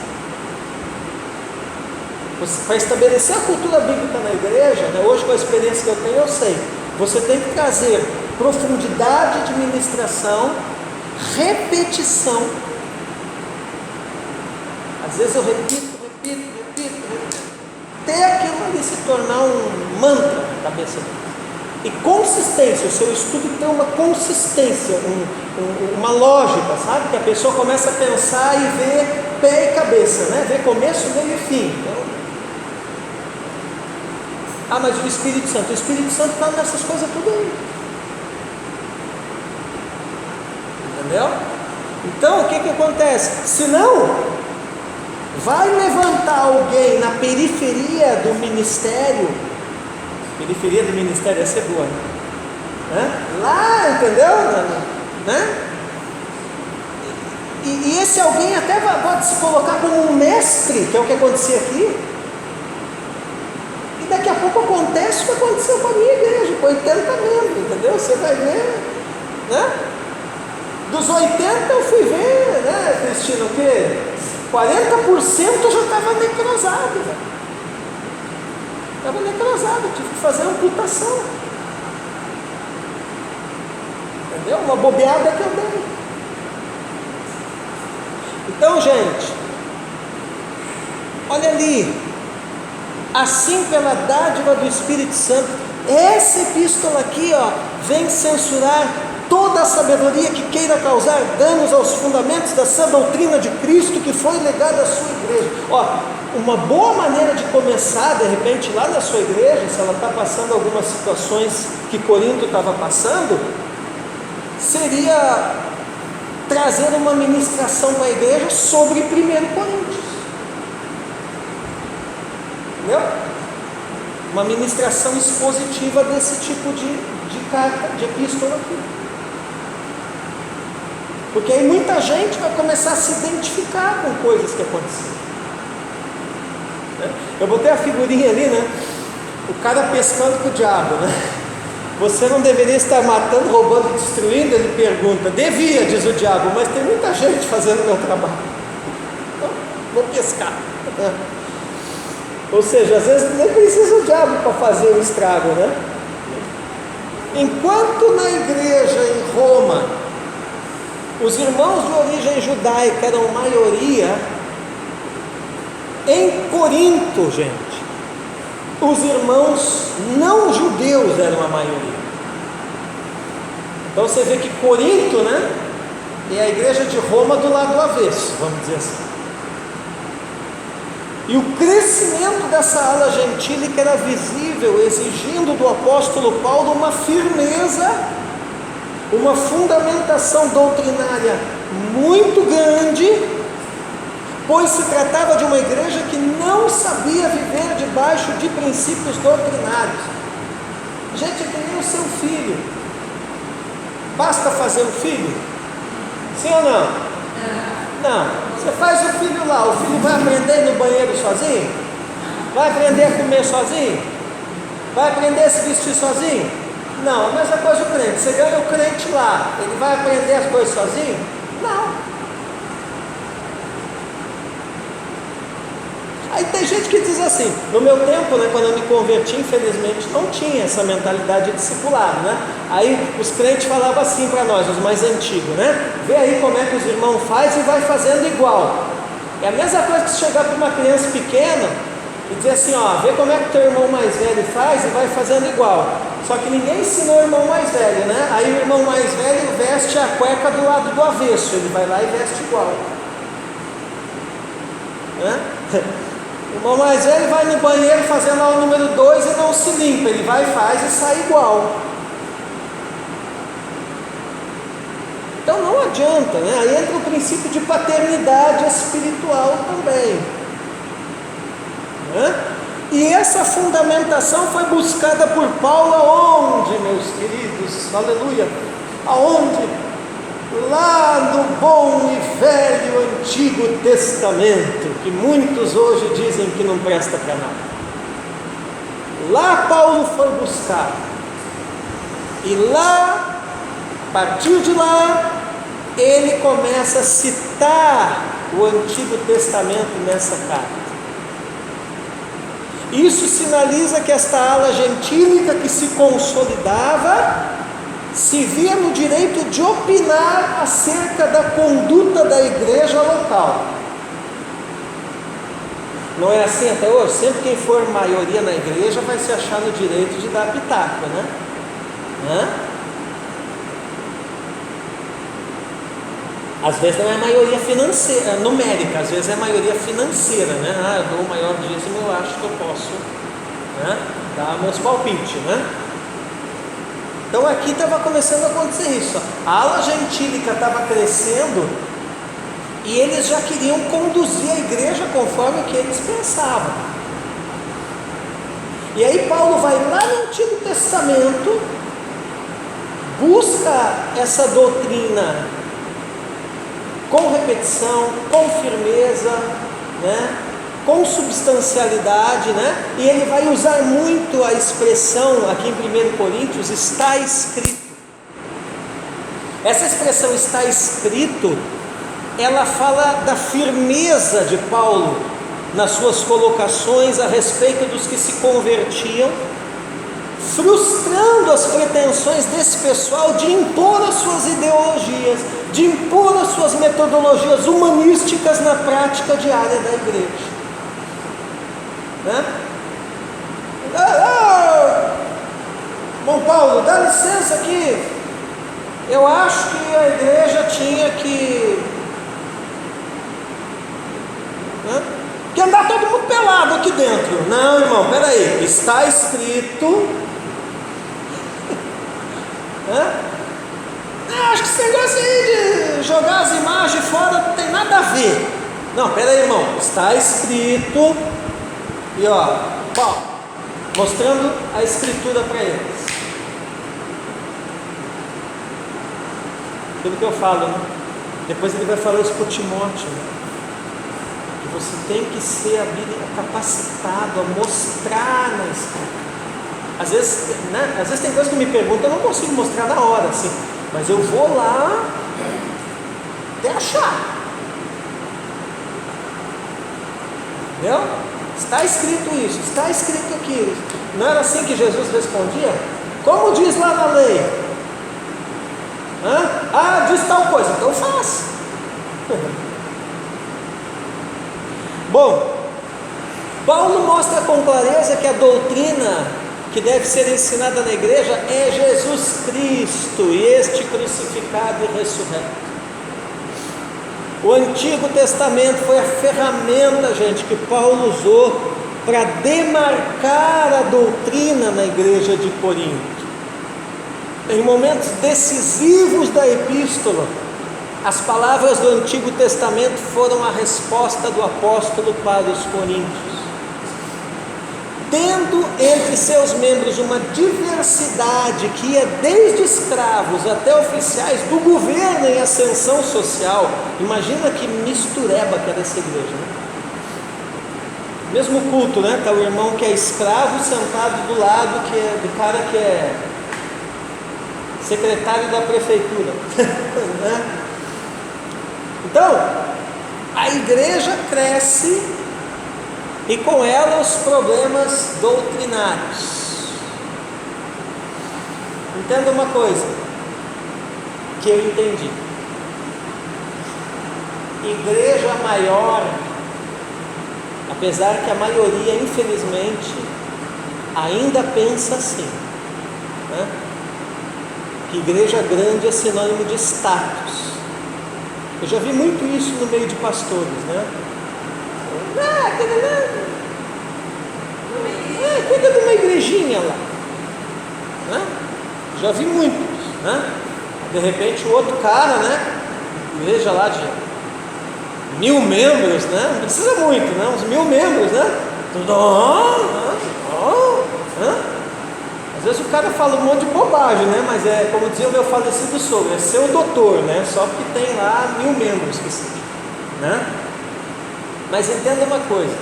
Para estabelecer a cultura bíblica na igreja, né, hoje com a experiência que eu tenho, eu sei, você tem que trazer profundidade de ministração, repetição. Às vezes eu repito, até aquilo ali se tornar um mantra na cabeça dele. E consistência, o seu estudo tem uma consistência, uma lógica, sabe? Que a pessoa começa a pensar e ver pé e cabeça, né? Ver começo, meio e fim. Então, mas o Espírito Santo está nessas coisas tudo aí. Entendeu? Então, o que acontece? Se não, vai levantar alguém na periferia do ministério. Periferia do ministério ia ser boa, né? Lá, entendeu? Né? E esse alguém até pode se colocar como um mestre, que é o que acontecia aqui. E daqui a pouco acontece o que aconteceu com a minha igreja, com 80 membros, entendeu? Você vai ver, né? Dos 80 eu fui ver, né, Cristina, o quê? 40% já estava necrosado, velho. Estava necrosado, tive que fazer amputação. Entendeu? Uma bobeada que eu dei. Então, gente, olha ali. Assim, pela dádiva do Espírito Santo, essa epístola aqui, vem censurar toda a sabedoria que queira causar danos aos fundamentos da sã doutrina de Cristo que foi legada à sua igreja. Uma boa maneira de começar, de repente, lá na sua igreja, se ela está passando algumas situações que Corinto estava passando, seria trazer uma ministração para a igreja sobre 1 Coríntios. Entendeu? Uma ministração expositiva desse tipo de carta, de epístola aqui. Porque aí muita gente vai começar a se identificar com coisas que aconteceram. Eu botei a figurinha ali, né? O cara pescando com o diabo, né? Você não deveria estar matando, roubando, destruindo? Ele pergunta. Devia, diz o diabo, mas tem muita gente fazendo o meu trabalho. Então, vou pescar. Ou seja, às vezes nem precisa o diabo para fazer o estrago, né? Enquanto na igreja em Roma, os irmãos de origem judaica eram maioria, em Corinto, gente, os irmãos não judeus eram a maioria. Então você vê que Corinto, né, é a igreja de Roma do lado avesso, vamos dizer assim. E o crescimento dessa ala gentílica era visível, exigindo do apóstolo Paulo uma firmeza, uma fundamentação doutrinária muito grande, pois se tratava de uma igreja que não sabia viver debaixo de princípios doutrinários. Gente, é que nem o seu filho. Basta fazer o filho? Sim ou não? Não. Você faz o filho lá, o filho vai aprender no banheiro sozinho? Vai aprender a comer sozinho? Vai aprender a se vestir sozinho? Não, a mesma coisa o crente. Você ganha o crente lá, ele vai aprender as coisas sozinho? Não. Aí tem gente que diz assim, no meu tempo, né, quando eu me converti, infelizmente, não tinha essa mentalidade de discipulado, né? Aí os crentes falavam assim para nós, os mais antigos, né? Vê aí como é que os irmãos fazem e vai fazendo igual. É a mesma coisa que se chegar para uma criança pequena e dizer assim, ó, vê como é que teu irmão mais velho faz e vai fazendo igual. Só que ninguém ensinou o irmão mais velho, né? Aí o irmão mais velho veste a cueca do lado do avesso, ele vai lá e veste igual. Né? O irmão mais velho vai no banheiro fazendo lá o número 2 e não se limpa, ele vai, faz e sai igual. Então não adianta, né? Aí entra o princípio de paternidade espiritual também, né? E essa fundamentação foi buscada por Paulo aonde, meus queridos? Aleluia! Aonde? Lá no bom e velho Antigo Testamento, que muitos hoje dizem que não presta para nada. Lá Paulo foi buscar, e lá, a partir de lá, ele começa a citar o Antigo Testamento nessa carta. Isso sinaliza que esta ala gentílica que se consolidava se via no direito de opinar acerca da conduta da igreja local. Não é assim até hoje? Sempre quem for maioria na igreja vai se achar no direito de dar pitaco, né? Às vezes não é maioria financeira, numérica, às vezes é maioria financeira, né? Eu dou o maior dízimo, eu acho que eu posso, né, dar meus palpites, né? Então aqui estava começando a acontecer isso. A ala gentílica estava crescendo e eles já queriam conduzir a igreja conforme o que eles pensavam. E aí Paulo vai lá no Antigo Testamento, busca essa doutrina com repetição, com firmeza, né? Com substancialidade, né? E ele vai usar muito a expressão aqui em 1 Coríntios, está escrito. Essa expressão está escrito, ela fala da firmeza de Paulo nas suas colocações a respeito dos que se convertiam, frustrando as pretensões desse pessoal de impor as suas ideologias, de impor as suas metodologias humanísticas na prática diária da igreja. Né? Bom, Paulo, dá licença aqui. Eu acho que a igreja tinha que andar todo mundo pelado aqui dentro. Não, irmão, peraí, está escrito. Acho que esse negócio aí de jogar as imagens fora não tem nada a ver. Não, peraí, irmão, está escrito. E ó, Paulo, mostrando a escritura para eles. Aquilo que eu falo, né? Depois ele vai falar isso para o Timóteo, né? Que você tem que ser capacitado a mostrar na escritura. Às vezes, né? Às vezes tem coisas que me perguntam, eu não consigo mostrar na hora, assim, mas eu vou lá até achar. Entendeu? Está escrito isso, está escrito aquilo. Não era assim que Jesus respondia? Como diz lá na lei? Ah, diz tal coisa, então faz. Bom, Paulo mostra com clareza que a doutrina que deve ser ensinada na igreja é Jesus Cristo e este crucificado e ressurreto. O Antigo Testamento foi a ferramenta, gente, que Paulo usou para demarcar a doutrina na igreja de Corinto. Em momentos decisivos da epístola, as palavras do Antigo Testamento foram a resposta do apóstolo para os coríntios. Tendo entre seus membros uma diversidade que ia desde escravos até oficiais do governo em ascensão social, imagina que mistureba que era essa igreja, né? Mesmo culto, né? Está o irmão que é escravo sentado do lado do cara que é secretário da prefeitura. Então, a igreja cresce e com ela os problemas doutrinários. Entenda uma coisa que eu entendi: igreja maior, apesar que a maioria, infelizmente, ainda pensa assim, né? Que igreja grande é sinônimo de status. Eu já vi muito isso no meio de pastores, né? Cuida de uma igrejinha lá, né? Já vi muito isso, né? De repente o outro cara, né? Igreja lá de 1000 membros, né? Não precisa muito, né? Uns 1000 membros, né? Às vezes o cara fala um monte de bobagem, né? Mas é como dizia o meu falecido sogro, é seu doutor, né? Só que tem lá 1000 membros que seja, né? Mas entenda uma coisa: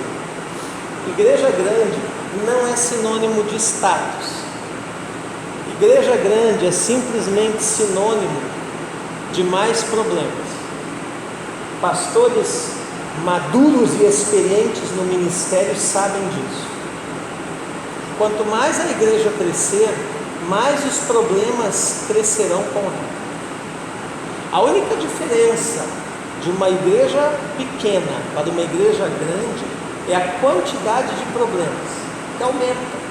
igreja grande não é sinônimo de status. Igreja grande é simplesmente sinônimo de mais problemas. Pastores maduros e experientes no ministério sabem disso. Quanto mais a igreja crescer, mais os problemas crescerão com ela. A única diferença de uma igreja pequena para uma igreja grande é a quantidade de problemas, que aumenta.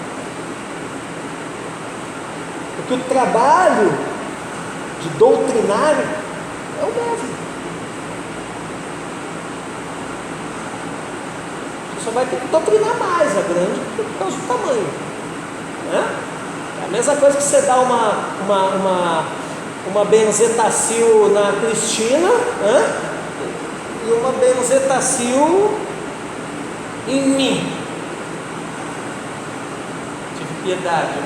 Porque o trabalho de doutrinar é o mesmo. Você só vai ter que doutrinar mais a grande por causa do tamanho, né? É a mesma coisa que você dá uma benzetacil na Cristina, né? E uma benzetacil em mim. Tive piedade,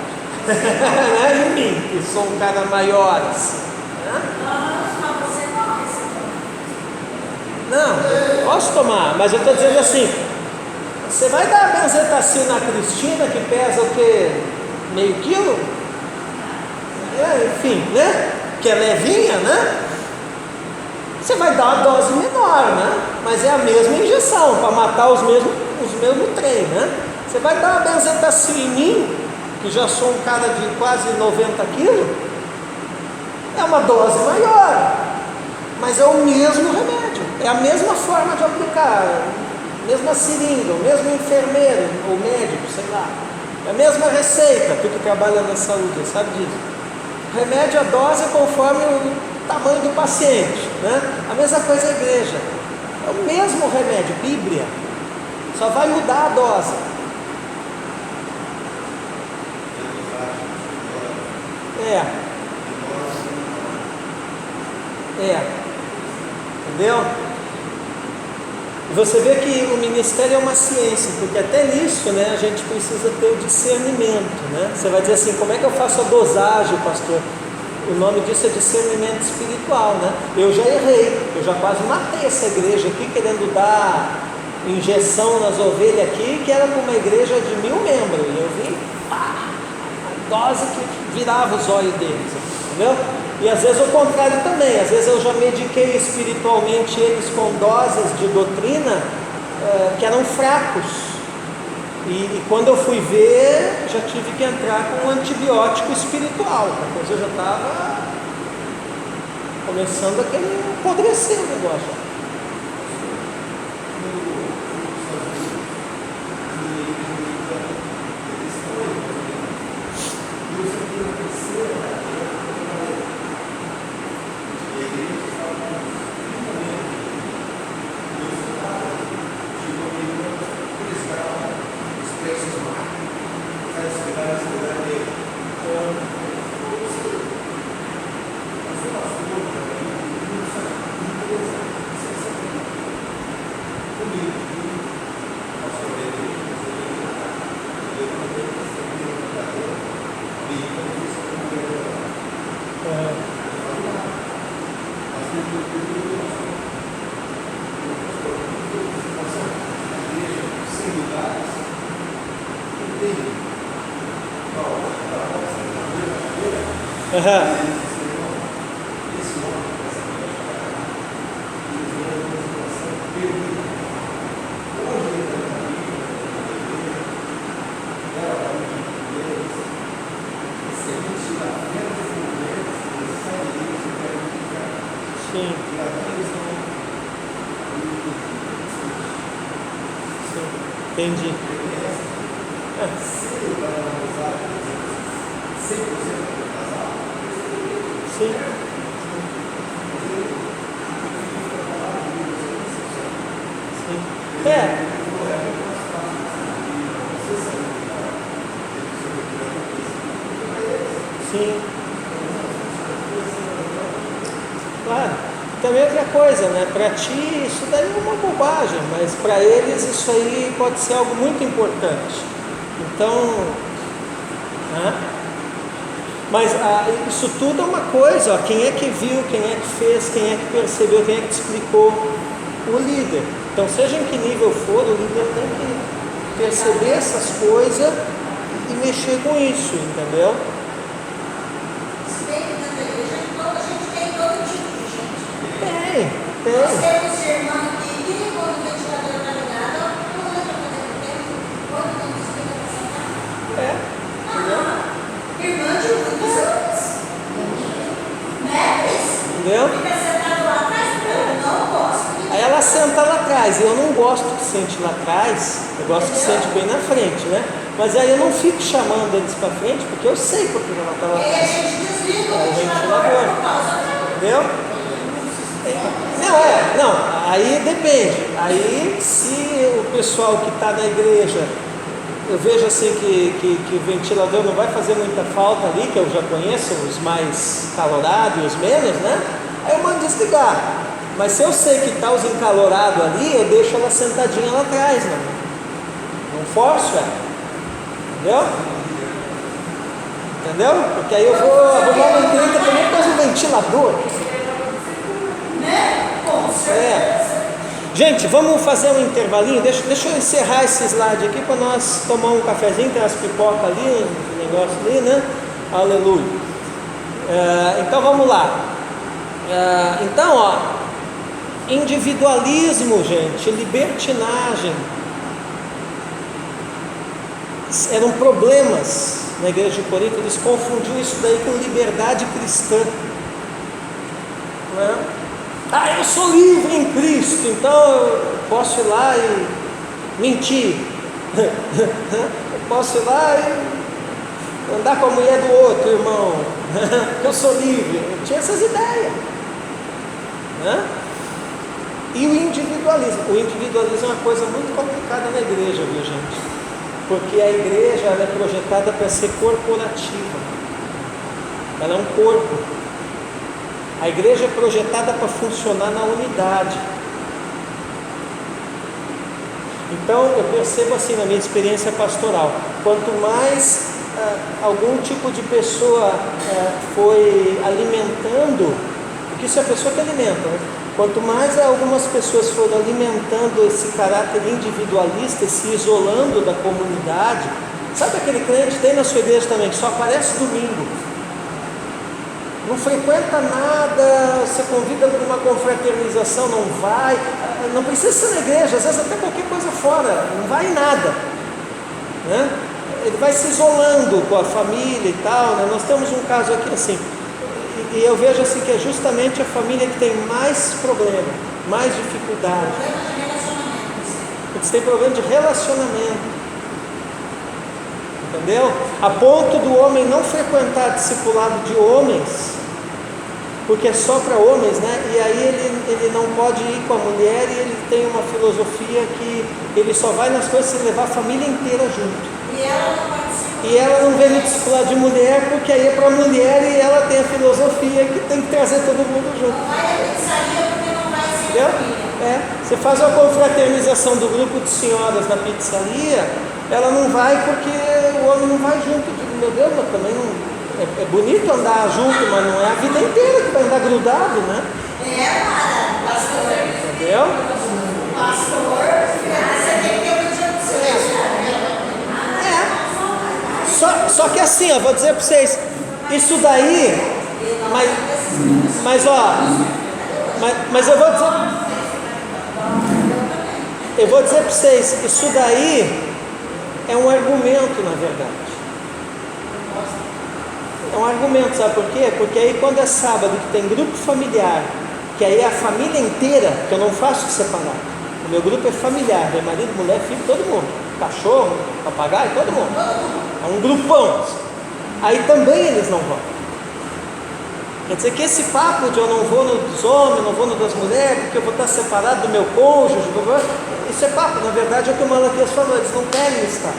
em mim, que sou um cara maior assim, né? Não, posso tomar, mas eu estou dizendo assim: você vai dar a benzetacil na Cristina, que pesa o quê? Meio quilo? Enfim, né? Que é levinha, né? Você vai dar uma dose menor, né? Mas é a mesma injeção, para matar os mesmos trem, né? Você vai dar uma benzetacil em mim, que já sou um cara de quase 90 quilos, é uma dose maior, mas é o mesmo remédio, é a mesma forma de aplicar, mesma seringa, o mesmo enfermeiro ou médico, sei lá, é a mesma receita. Tu que trabalha na saúde sabe disso. Remédio, a dose é conforme o tamanho do paciente, né? A mesma coisa a igreja, é o mesmo remédio, Bíblia, só vai mudar a dose. Entendeu? E você vê que o ministério é uma ciência, porque até nisso, né, a gente precisa ter o discernimento, né? Você vai dizer assim: como é que eu faço a dosagem, pastor? O nome disso é discernimento espiritual, né? Eu já errei, eu já quase matei essa igreja aqui, querendo dar injeção nas ovelhas aqui, que era para uma igreja de 1000 membros, e eu vi, a dose que virava os olhos deles, entendeu? E às vezes o contrário também, às vezes eu já mediquei espiritualmente eles com doses de doutrina que eram fracos, E quando eu fui ver, já tive que entrar com um antibiótico espiritual, a coisa já estava começando aquele apodrecer o negócio. Sim. Entendi. Sim. Sim. Sim. Claro. Também outra coisa, né? Para ti isso daí é uma bobagem, mas para eles isso aí pode ser algo muito importante. Então, né? Mas isso tudo é uma coisa, ó, quem é que viu, quem é que fez, quem é que percebeu, quem é que te explicou? O líder. Então, seja em que nível for, o líder tem que perceber essas coisas e mexer com isso, entendeu? Tem. Nós temos irmão aqui que quando o ventilador está ligado, não entra fazendo tempo, quando não explica para sentar. Irmã de muitos anos. Entendeu? Fica sentado lá atrás, eu não gosto. Aí ela senta lá atrás, eu não gosto que sente lá atrás, eu gosto que sente bem na frente, né? Mas aí eu não fico chamando eles para frente, porque eu sei porque ela está lá E a atrás. gente desliga É o o ventilador ventilador. por causa Entendeu? Não, aí depende. Aí se o pessoal que está na igreja, eu vejo assim que o ventilador não vai fazer muita falta ali, que eu já conheço, os mais calorados e os menos, né? Aí eu mando desligar. Mas se eu sei que está os encalorados ali, eu deixo ela sentadinha lá atrás, não forço ela. Entendeu? Porque aí eu vou arrumar uma encrenca também por causa do ventilador. Gente, vamos fazer um intervalinho. Deixa eu encerrar esse slide aqui para nós tomar um cafezinho. Tem as pipocas ali, um negócio ali, né? Aleluia. Então vamos lá. Então, ó, individualismo, gente, libertinagem, eram problemas na igreja de Corinto. Eles confundiam isso daí com liberdade cristã, né? Eu sou livre em Cristo, então eu posso ir lá e mentir, eu posso ir lá e andar com a mulher do outro, irmão, porque eu sou livre. Eu tinha essas ideias, né? E o individualismo é uma coisa muito complicada na igreja, viu, gente? Porque a igreja ela é projetada para ser corporativa, ela é um corpo. A igreja é projetada para funcionar na unidade. Então eu percebo assim na minha experiência pastoral, quanto mais algum tipo de pessoa foi alimentando, porque isso é a pessoa que alimenta, né? Quanto mais algumas pessoas foram alimentando esse caráter individualista e se isolando da comunidade, sabe aquele crente tem na sua igreja também, que só aparece domingo, não frequenta nada, você convida para uma confraternização, não vai, não precisa ser na igreja, às vezes até qualquer coisa fora, não vai em nada, né? Ele vai se isolando com a família e tal, né? Nós temos um caso aqui assim, e eu vejo assim que é justamente a família que tem mais problema, mais dificuldade. Problema de relacionamento. Eles têm problema de relacionamento. Entendeu? A ponto do homem não frequentar discipulado de homens, porque é só para homens, né? E aí ele não pode ir com a mulher, e ele tem uma filosofia que ele só vai nas coisas se levar a família inteira junto. E ela não participa. E ela não vem no discipulado de mulher, porque aí é para a mulher e ela tem a filosofia que tem que trazer todo mundo junto. Não vai a pizzaria porque não vai ser Entendeu? família. Você faz uma confraternização do grupo de senhoras na pizzaria, ela não vai porque o homem não vai junto. Eu digo, meu Deus, mas também não. É bonito andar junto, mas não é a vida inteira que vai andar grudado, né? Pastor. Entendeu? Pastor, você tem que ter um dia do seu. Só que assim, ó, vou dizer para vocês, isso daí, mas eu vou dizer para vocês, isso daí é um argumento, na verdade. É um argumento, sabe por quê? Porque aí quando é sábado que tem grupo familiar, que aí é a família inteira, que eu não faço separado. O meu grupo é familiar, é marido, mulher, filho, todo mundo. Cachorro, papagaio, todo mundo. É um grupão. Aí também eles não vão. Quer dizer que esse papo de eu não vou no dos homens, não vou no das mulheres, porque eu vou estar separado do meu cônjuge, isso é papo, na verdade é o que o Malaquias falou, eles não querem estar.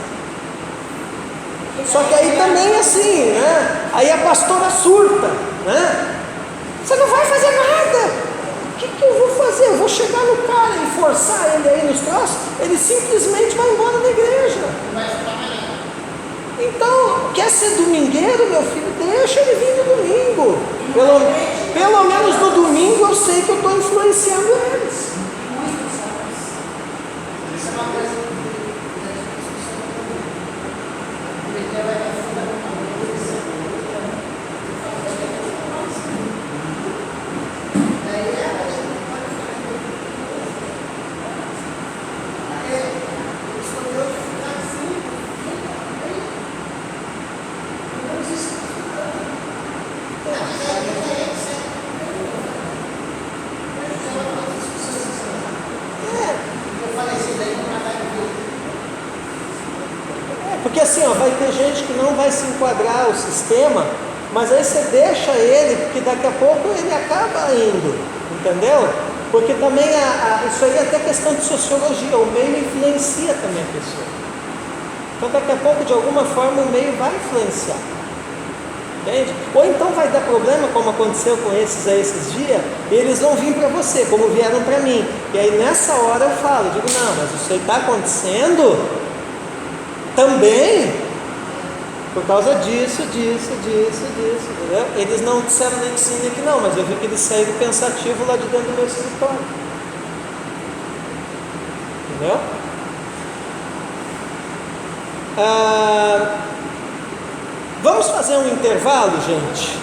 Só que aí também é assim, né? Aí a pastora surta, né? Você não vai fazer nada. O que eu vou fazer? Eu vou chegar no cara e forçar ele aí nos troços? Ele simplesmente vai embora da igreja. Então, quer ser domingueiro, meu filho? Deixa ele vir no domingo. Pelo menos no domingo eu sei que eu estou influenciando eles. Isso é uma coisa que Porque assim, ó, vai ter gente que não vai se enquadrar o sistema, mas aí você deixa ele, porque daqui a pouco ele acaba indo, entendeu? Porque também isso aí é até questão de sociologia, o meio influencia também a pessoa. Então daqui a pouco, de alguma forma, o meio vai influenciar. Entende? Ou então vai dar problema, como aconteceu com esses aí esses dias, e eles vão vir para você, como vieram para mim. E aí nessa hora eu falo, digo, não, mas isso aí está acontecendo também por causa disso, entendeu? Eles não disseram nem que sim, nem que não, mas eu vi que eles saíram pensativos lá de dentro do meu escritório. Entendeu? Vamos fazer um intervalo, gente?